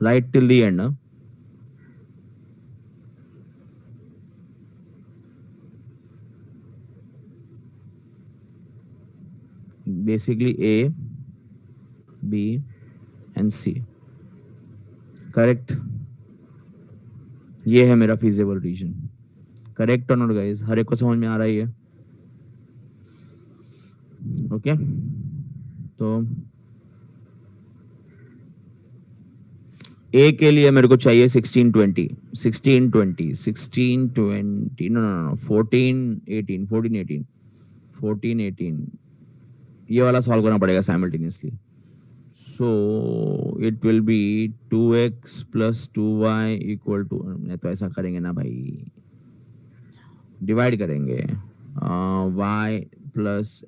Right till the end, huh? Basically A, B and C. Correct? ये है मेरा feasible region. करेक्ट और not guys? हर एक को समझ में आ रही है? ओके तो ए के लिए मेरे को चाहिए 1620 1620 1620 नो नो नो 14 18 14 18 14 18 ये वाला सॉल्व करना पड़ेगा simultaneously. So it will be 2x plus 2y equal to, नहीं तो ऐसा करेंगे ना भाई, डिवाइड करेंगे. y plus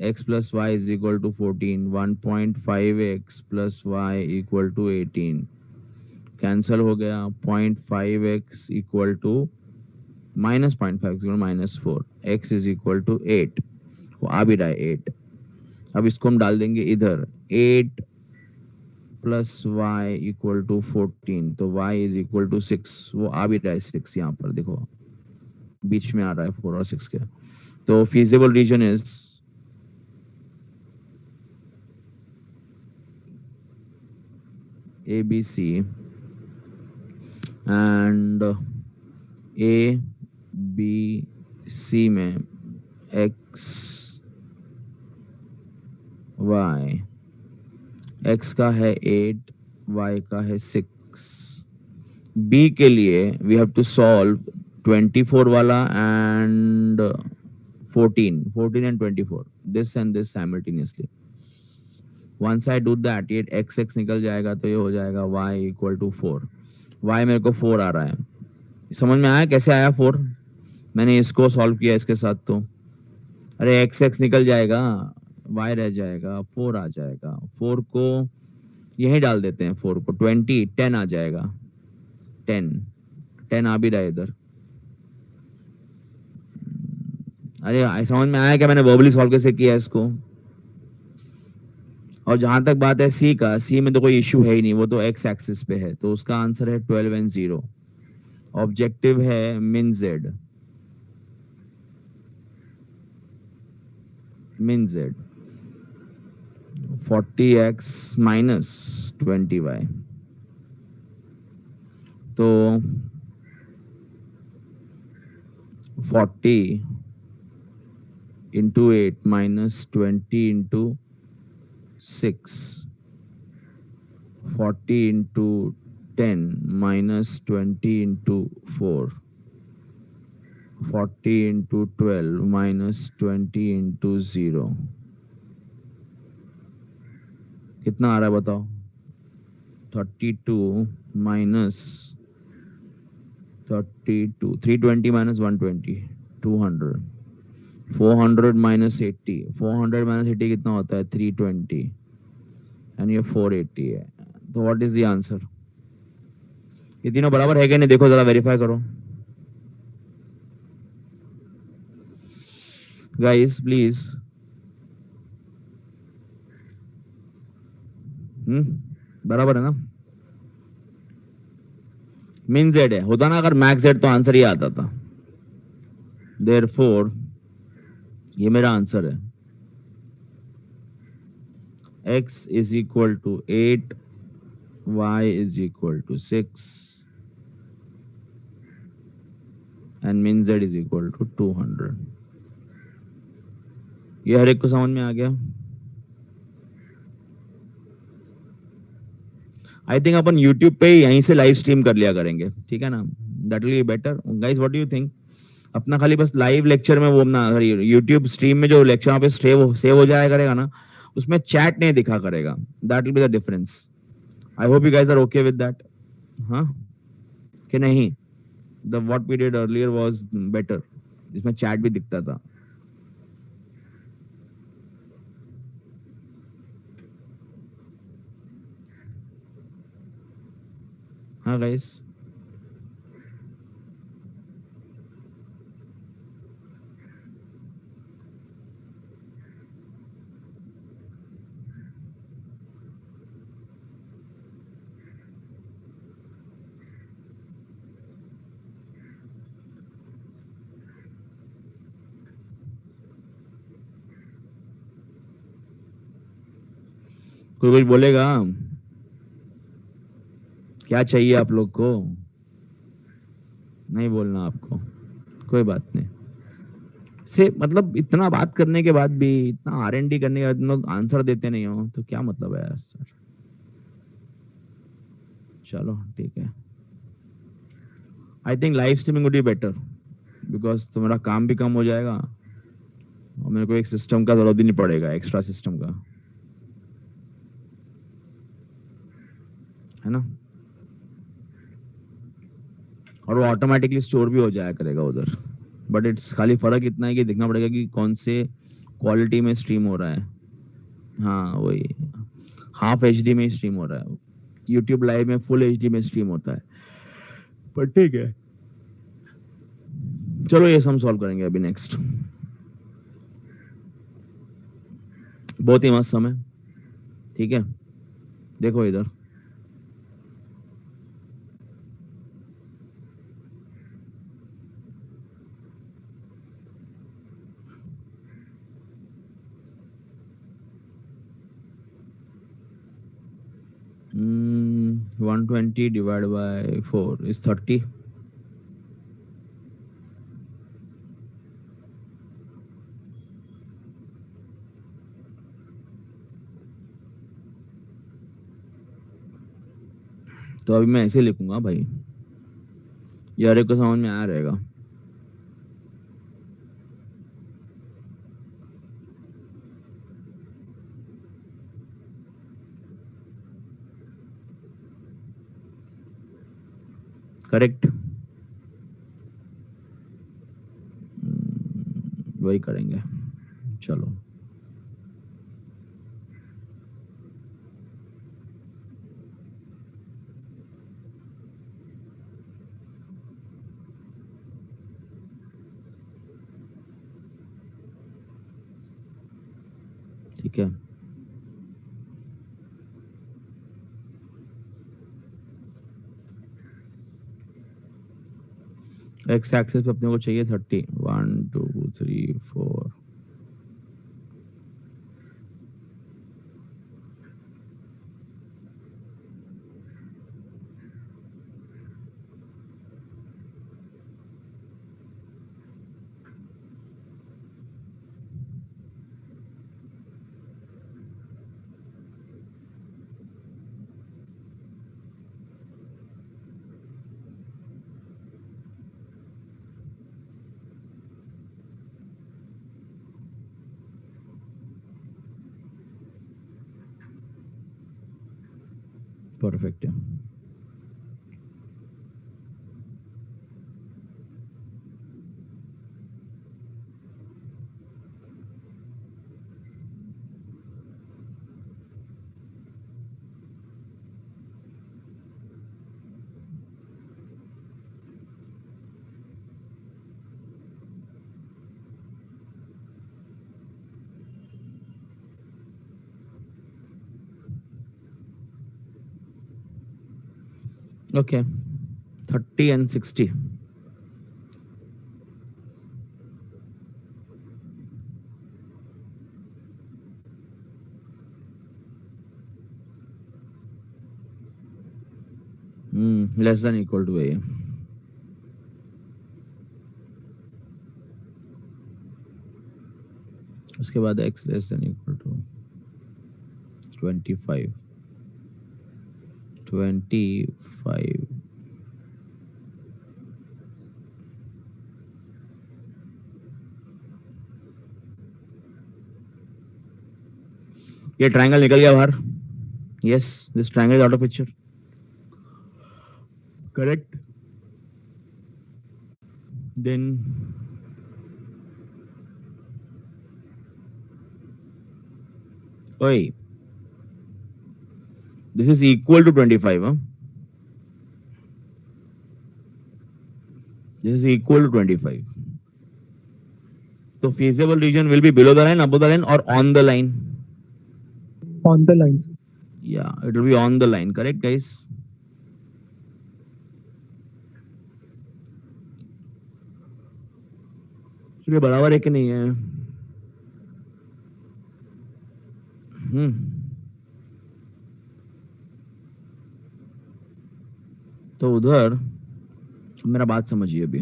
y is equal to 14, 1.5x plus y equal to 18 cancel हो गया. 0.5x equal to -0.5 -4, x is equal to 8. वो आ भी रहा है 8. अब इसको हम डाल देंगे इधर. 8 प्लस वाई इक्वल टू 14, तो y इज इक्वल टू 6. वो आ भी रहा है 6 यहाँ पर देखो, बीच में आ रहा है 4 और 6 के. तो feasible region is ABC and ABC में x y, x का है 8, y का है 6. b के लिए we have to solve 24 वाला and 14 and 24, this and this simultaneously. Once I do that, ये x निकल जाएगा तो ये हो जाएगा y इक्वल टू 4. y मेरे को 4 आ रहा है. समझ में आया कैसे आया 4? मैंने इसको सॉल्व किया इसके साथ. तो अरे x निकल जाएगा, y रह जाएगा, 4 आ जाएगा. 4 को यहीं डाल देते हैं. 4 को 10 आ जाएगा. 10 आ भी रहा है इधर. अरे समझ में आया क्या मैंने वर्बली सॉल्व कैसे किया इसको? और जहां तक बात है सी का, सी में तो कोई इश्यू है ही नहीं, वो तो एक्स एक्सिस पे है, तो उसका आंसर है 12 and 0. ऑब्जेक्टिव है min z 40x minus 20y. तो 40 into 8 minus 20 into 6, 40 into 10 minus 20 into 4, 40 into 12 minus 20 into 0. कितना आ रहा है बताओ? 32 minus 32, 320 minus 120, 200. 400 minus 80, 400 minus 80 कितना होता है? 320 and ये 480 है. तो व्हाट इज द आंसर? ये तीनों बराबर है क्या नहीं? देखो जरा वेरीफाई करो गाइस प्लीज. बराबर है ना? min z है. होता ना अगर max z तो आंसर ही आता था. therefore ये मेरा आंसर है. x is equal to 8, y is equal to 6 and min z is equal to 200. ये हर एक को समझ में आ गया? आई थिंक अपन YouTube पे यहीं से लाइव स्ट्रीम कर लिया करेंगे, ठीक है ना? That will be better. Guys what do you think? अपना खाली बस लाइव लेक्चर में वो ना यूट्यूब स्ट्रीम में जो लेक्चर पे सेव हो जाया करेगा ना, उसमें चैट नहीं दिखा करेगा. That will be the difference. I hope you guys are okay with that. हाँ कि नहीं? The what we did earlier was better, जिसमें चैट भी दिखता था. हाँ गाइस कोई कुछ बोलेगा? क्या चाहिए आप लोग को? नहीं बोलना आपको? कोई बात नहीं। से मतलब इतना बात करने के बाद भी, इतना R&D करने के बाद तुम लोग आंसर देते नहीं हो तो क्या मतलब है यार सर। चलो ठीक है। I think live streaming would be better, because तुम्हारा काम भी कम हो जाएगा और मेरे को एक सिस्टम का जरूरत भी नहीं पड़ेगा, एक्स्ट्रा सिस्टम का, है ना। और वो ऑटोमेटिकली स्टोर भी हो जाया करेगा उधर। बट इट्स खाली फर्क इतना है कि देखना पड़ेगा कि कौन से क्वालिटी में स्ट्रीम हो रहा है। हाँ वही, हाफ HD में स्ट्रीम हो रहा है, यूट्यूब लाइव में फुल HD में स्ट्रीम होता है। पर ठीक है, चलो ये हम सॉल्व करेंगे अभी नेक्स्ट। बहुत ही मस्त समय, ठीक है। देखो इधर, Hmm, 120 divided by 4 is 30. तो अभी मैं ऐसे लिखूंगा भाई, यार को समझ में आया रहेगा। करेक्ट, वही करेंगे। चलो ठीक है। एक्स एक्सिस पे अपने को चाहिए 30, 1 2 3 4। परफेक्ट है। Okay, 30 and 60। Less than equal to है। उसके बाद x less than equal to 25, 25। ये ट्रायंगल निकल गया बाहर। Yes, this triangle is out of picture. Correct. Then ओए, this is equal to 25, huh? This is equal to 25. So feasible region will be below the line, above the line, or on the line. On the lines. Yeah, it will be on the line. Correct, guys? ये बराबर है कि नहीं है? तो उधर मेरा बात समझिए अभी।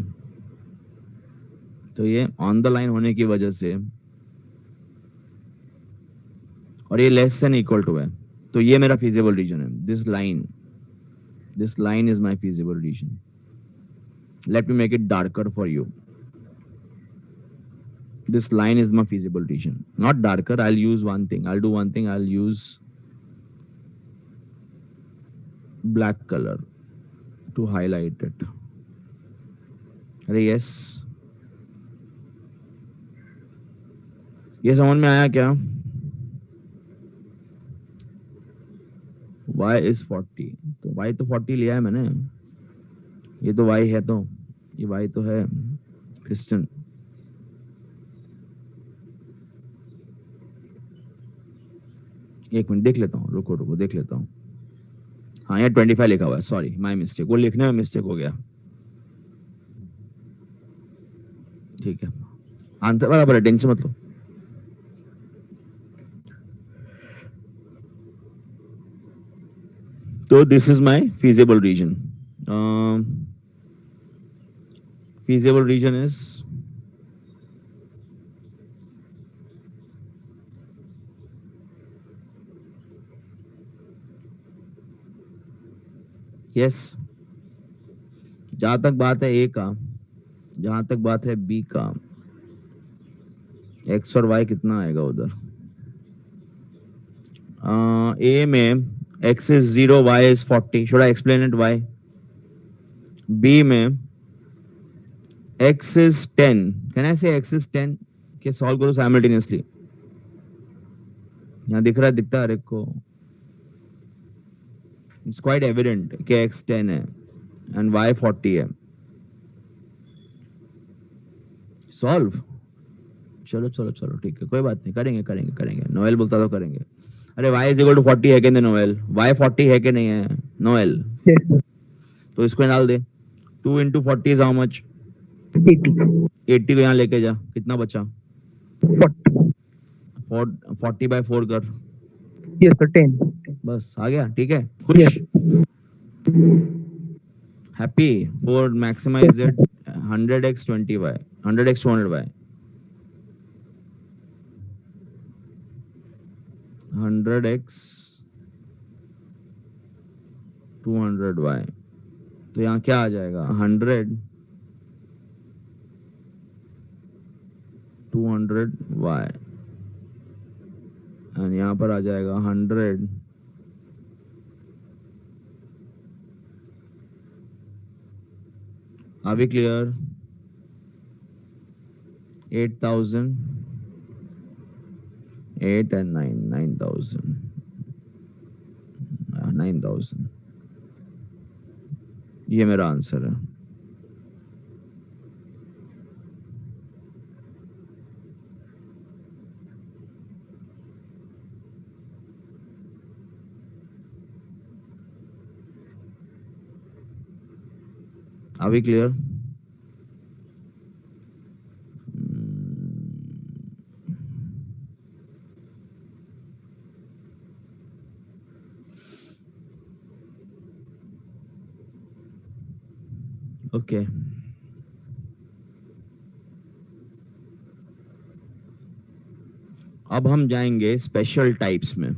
तो ये ऑन द लाइन होने की वजह से, और ये लेस देन इक्वल टू है, तो ये मेरा फीजिबल रीजन है. This line is my feasible reason. Let me make it darker for you. This line is my feasible region. Not darker. I'll use one thing. I'll use black color to highlight it. अरे yes. ये समझ में आया क्या? Y is 40. तो Y तो 40 लिया है मैंने. ये तो Y है, तो ये Y तो है क्रिस्टन. एक मिनट देख लेता हूँ, रुको देख लेता हूँ. हाँ, यहाँ 25 लिखा हुआ है. Sorry, my mistake. वो लिखने में मिस्टेक हो गया. ठीक है, आंसर बराबर है, टेंशन मत लो. तो this is my feasible region. Feasible region is yes. जहां तक बात है A का, जहां तक बात है B का, X और Y कितना आएगा उधर? A में X is 0, Y is 40. Should I explain it why? B में X is 10. Can I say X is 10? के सॉल्व करो साइमल्टेनियसली. यहाँ दिख रहा है, दिखता है हर एक को. It's quite evident कि X 10 है and Y 40 है. सॉल्व. चलो ठीक है, कोई बात नहीं, करेंगे. नोएल बोलता तो करेंगे. अरे Y is equal to 40 है कि नहीं नोएल? Y 40 है कि नहीं है नोएल? Yes, sir. तो इसको डाल दे. 2 into 40 is how much? 80. 80 को यहाँ लेके जा, कितना बचा? 40. 40 by 4 कर. Yes, sir. 10. बस आ गया. ठीक है, खुश, Yes. Happy. For maximize it 100x 20y, 100x 200y, 100x 200y. तो यहाँ क्या आ जाएगा? 100 200y, और यहाँ पर आ जाएगा 100 Are we clear? 8,000, 8 and 9, 9,000. 9,000. ये मेरा आंसर है. Are we clear? Okay. अब हम जाएंगे स्पेशल टाइप्स में.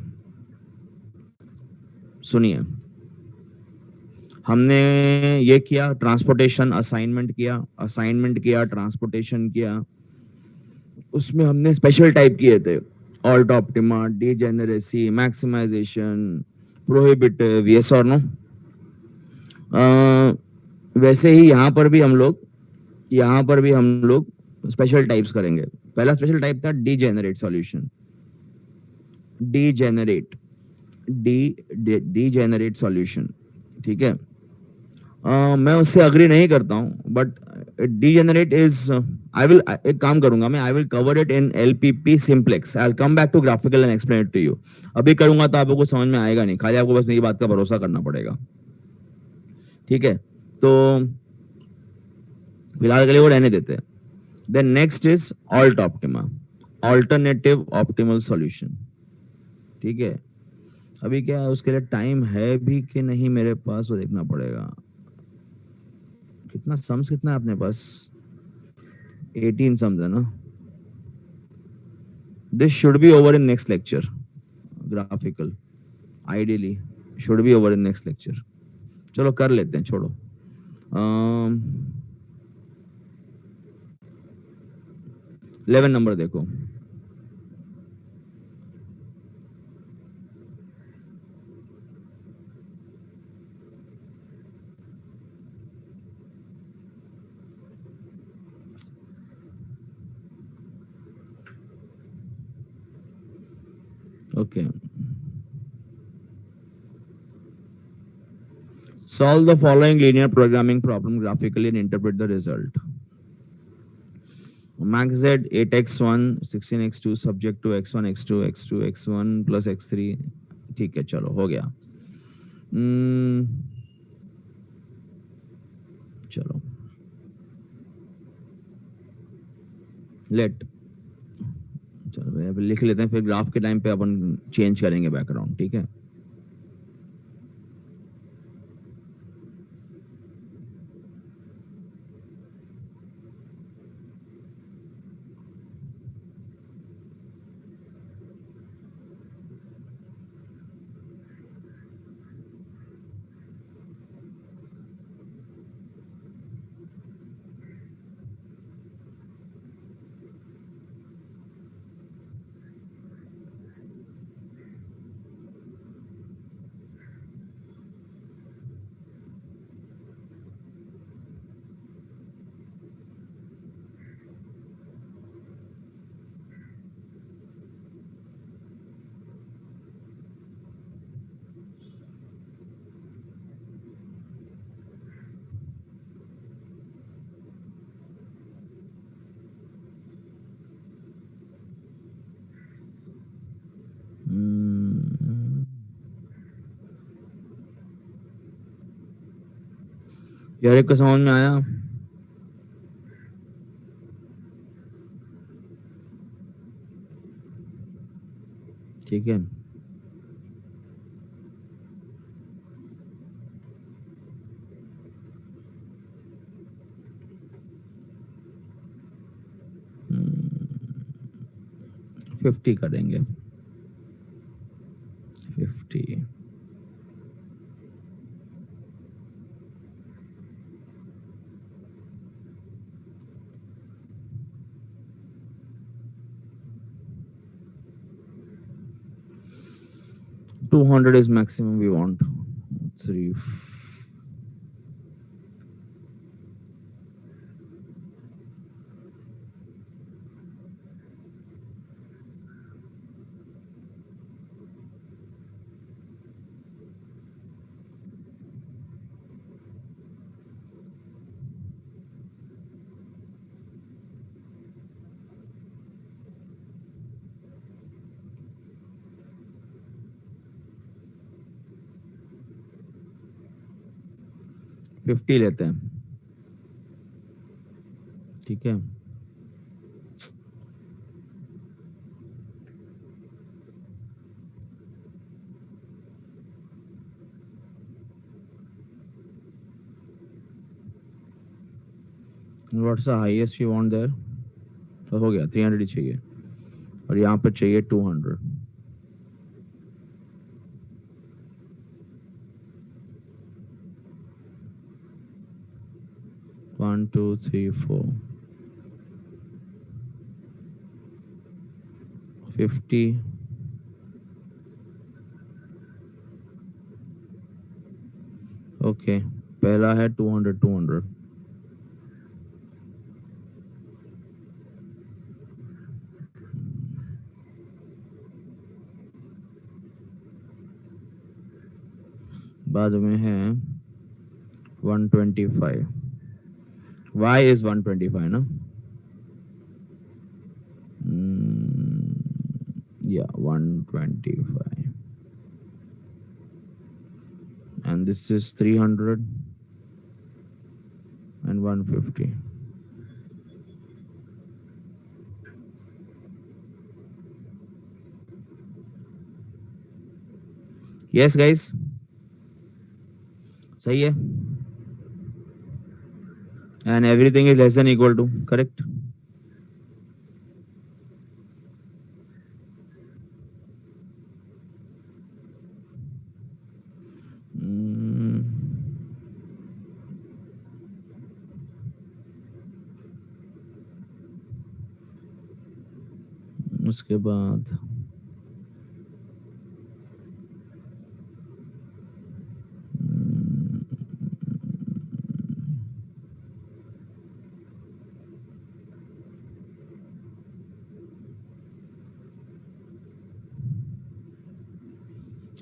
सुनिए, हमने ये किया, ट्रांसपोर्टेशन असाइनमेंट किया, ट्रांसपोर्टेशन किया. उसमें हमने स्पेशल टाइप किए थे. Alt optima, degeneracy, maximization, prohibitive, yes और नो. वैसे ही यहाँ पर भी हम लोग स्पेशल टाइप्स करेंगे. पहला स्पेशल टाइप था डीजेनरेट सॉल्यूशन. Degenerate solution. ठीक है, मैं उससे अग्री नहीं करता हूं, बट डीजेनरेट इज, एक काम करूंगा मैं, I will cover it in LPP simplex. I will come back to graphical and explain it to you. अभी करूंगा तो आपको समझ में आएगा नहीं, खाली आपको बस मेरी बात का भरोसा करना पड़ेगा. ठीक है, तो फिलहाल के लिए वो रहने देते हैं. Then next is alt optima, alternative optimal solution. ठीक है, अभी क्या है, उसके लिए टाइम है भी कि नहीं मेरे पास, वो देखना पड़ेगा. कितना सम्स कितना है अपने पास? 18 sums है ना. This should be over in next lecture. Graphical. Ideally should be over in next lecture. चलो कर लेते हैं, छोड़ो. 11 नंबर देखो. Okay. Solve the following linear programming problem graphically and interpret the result. Max z 8x1 16x2 subject to x1 x2 x2 x1 plus x3. ठीक है, चलो हो गया. चलो लेट, चलो भाई अभी लिख लेते हैं, फिर ग्राफ के टाइम पे अपन चेंज करेंगे बैकग्राउंड. ठीक है. यार एक को समझ में आया. ठीक है. फिफ्टी करेंगे. 50. $200 is maximum we want. 3. $50 लेते हैं. ठीक है. What's the highest you want there? तो हो गया, 300 ही चाहिए और यहाँ पर चाहिए 200. 1 2 3 4 50. ओके, पहला है 200 200. बाद में है 125. Y is 125 ना. Yeah, 125. And this is 300 and 150. Yes guys, सही है. And everything is less than equal to, correct? उसके बाद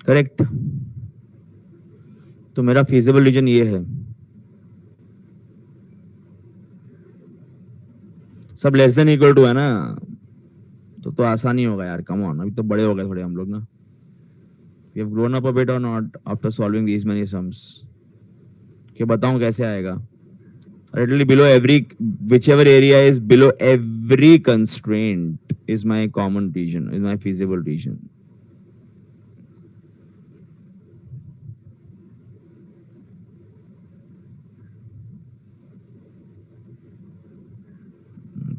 करेक्ट। तो मेरा फीजिबल रीजन ये है, सब लेस देन इक्वल टू है ना, तो आसानी होगा यार, कम ऑन, अभी तो बड़े हो गए थोड़े हम लोग ना। We have grown up a bit और not after solving these many sums. कि बताऊं कैसे आएगा? Literally below every, whichever area is below every constraint is my common region, is my feasible region.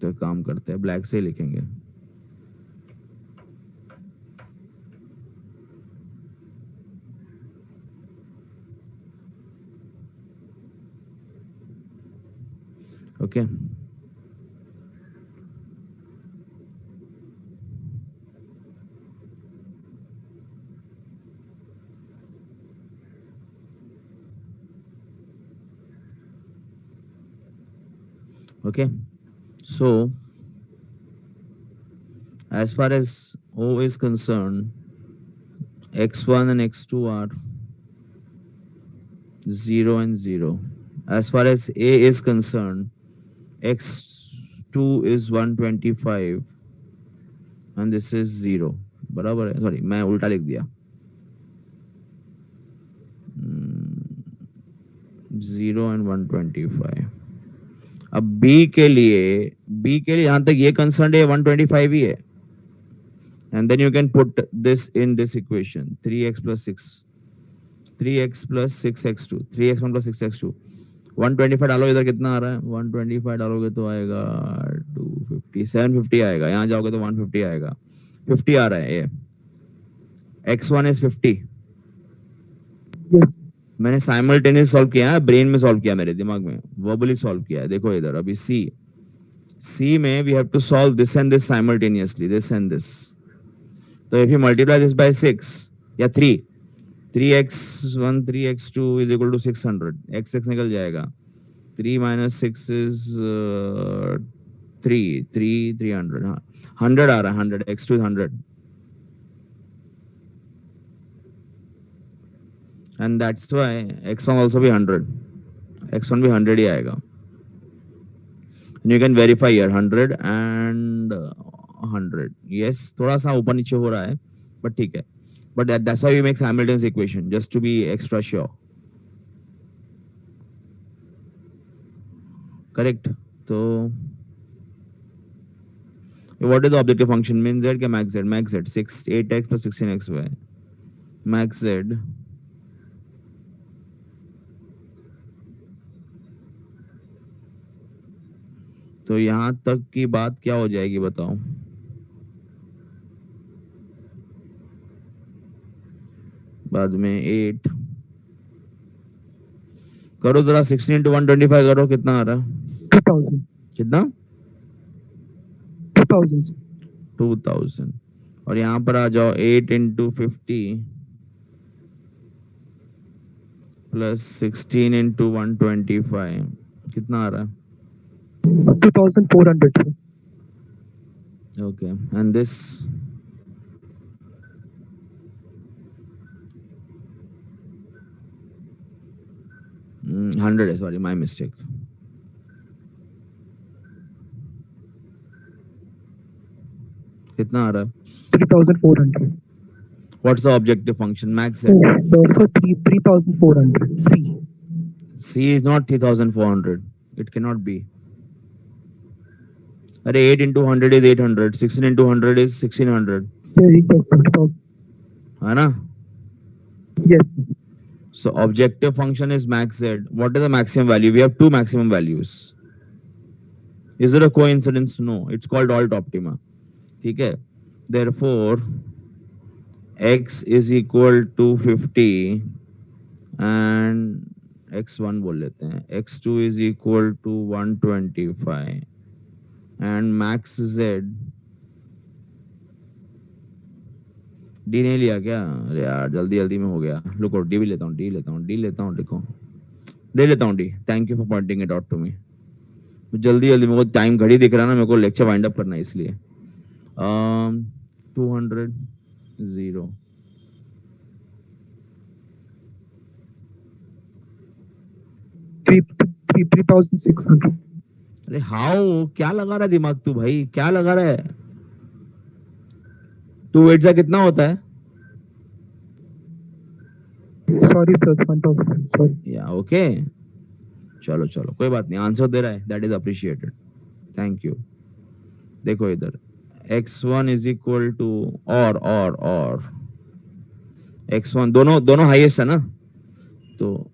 तो एक काम करते हैं, ब्लैक से ही लिखेंगे। Okay okay, so as far as O is concerned, x1 and x2 are 0 and 0. As far as A is concerned, x2 is 125 and this is 0. बराबर है, sorry मैं उल्टा लिख दिया, 0 and 125। अब B के लिए यहां तक ये कंसर्न है 125 ही है, and then you can put this in this equation, 3x plus 6, 3x plus 6x2, 3x1 plus 6x2, 125 डालो इधर, कितना आ रहा है? 125 डालोगे तो आएगा 250, 750 आएगा, यहाँ जाओगे तो 150 आएगा, 50 आ रहा है ये। x1 is 50। Yes. मैंने साइमल्टेनियस सॉल्व किया है, ब्रेन में सॉल्व किया, मेरे दिमाग में वर्बली सॉल्व किया है। देखो इधर अभी सी में we have to solve this and this simultaneously, this and this. तो if you multiply this by 6 या 3, 3x1 3x2 is equal to 600, x निकल जाएगा, 3 minus 6 is 300, हाँ 100 आ रहा है, 100, x2 is 100 and that's why x1 also be 100, x1 भी 100 ही आएगा। and you can verify here 100 and 100, yes थोड़ा सा ऊपर नीचे हो रहा है but ठीक है, but that's why we make simultaneous equation, just to be extra sure, correct? तो what is the objective function, min z क्या max z? Max z 8x plus 16xy, max z तो यहां तक की बात क्या हो जाएगी बताओ? बाद में 8 करो जरा, 16 into 125 करो, कितना आ रहा है? 2000. कितना? 2000. 2000। और यहाँ पर आ जाओ, 8 into 50 प्लस 16 into 125, कितना आ रहा है? 2400. Okay, and this 100 है, sorry my mistake। कितना आ रहा है? 3400. What's the objective function? Max z. So 3400. C. C is not 3400, it cannot be। अरे 8 into 100 is 800, 16 into 100 is 1600, Yes, 2000. है ना? Yes. So objective function is max z. What is the maximum value? We have two maximum values. Is it a coincidence? No, it's called alt optima, ठीक है? Therefore x is equal to 50 and x1 बोल लेते हैं, x2 is equal to 125 and max z D नहीं लिया क्या? अरे यार जल्दी जल्दी में हो गया। रुको डी भी लेता हूँ, डी लेता हूँ, डी लेता हूँ, देखो ले लेता हूँ D. Thank you for pointing it out to me. जल्दी जल्दी मेरे को टाइम घड़ी दिख रहा है ना, मेरे को लेक्चर वाइंड अप करना है इसलिए। 200 0 three thousand six hundred. अरे हाउ क्या लगा रहा है दिमाग तू भाई, क्या लगा रहा है? 2 8 का कितना होता है? Sorry, sir. 1,000. Sorry. या ओके, चलो चलो कोई बात नहीं, आंसर दे रहा है, that is appreciated, thank you. देखो इधर x1 इज इक्वल टू और x1 दोनों दोनों हाईएस्ट है ना, तो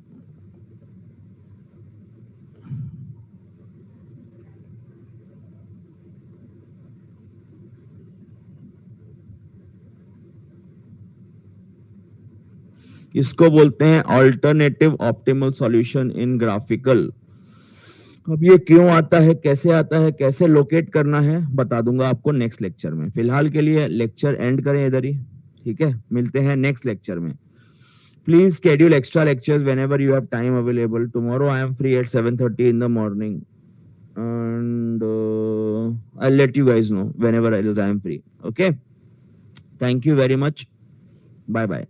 इसको बोलते हैं alternative optimal solution in graphical. अब ये क्यों आता है, कैसे आता है, कैसे लोकेट करना है, बता दूंगा आपको नेक्स्ट लेक्चर में। फिलहाल के लिए लेक्चर एंड करें इधर ही, ठीक है? मिलते हैं नेक्स्ट लेक्चर में। Please schedule extra lectures whenever you have time available. Tomorrow I am free at 7:30 in the morning, and I'll let you guys know whenever else I am free. Okay, thank you very much. Bye bye.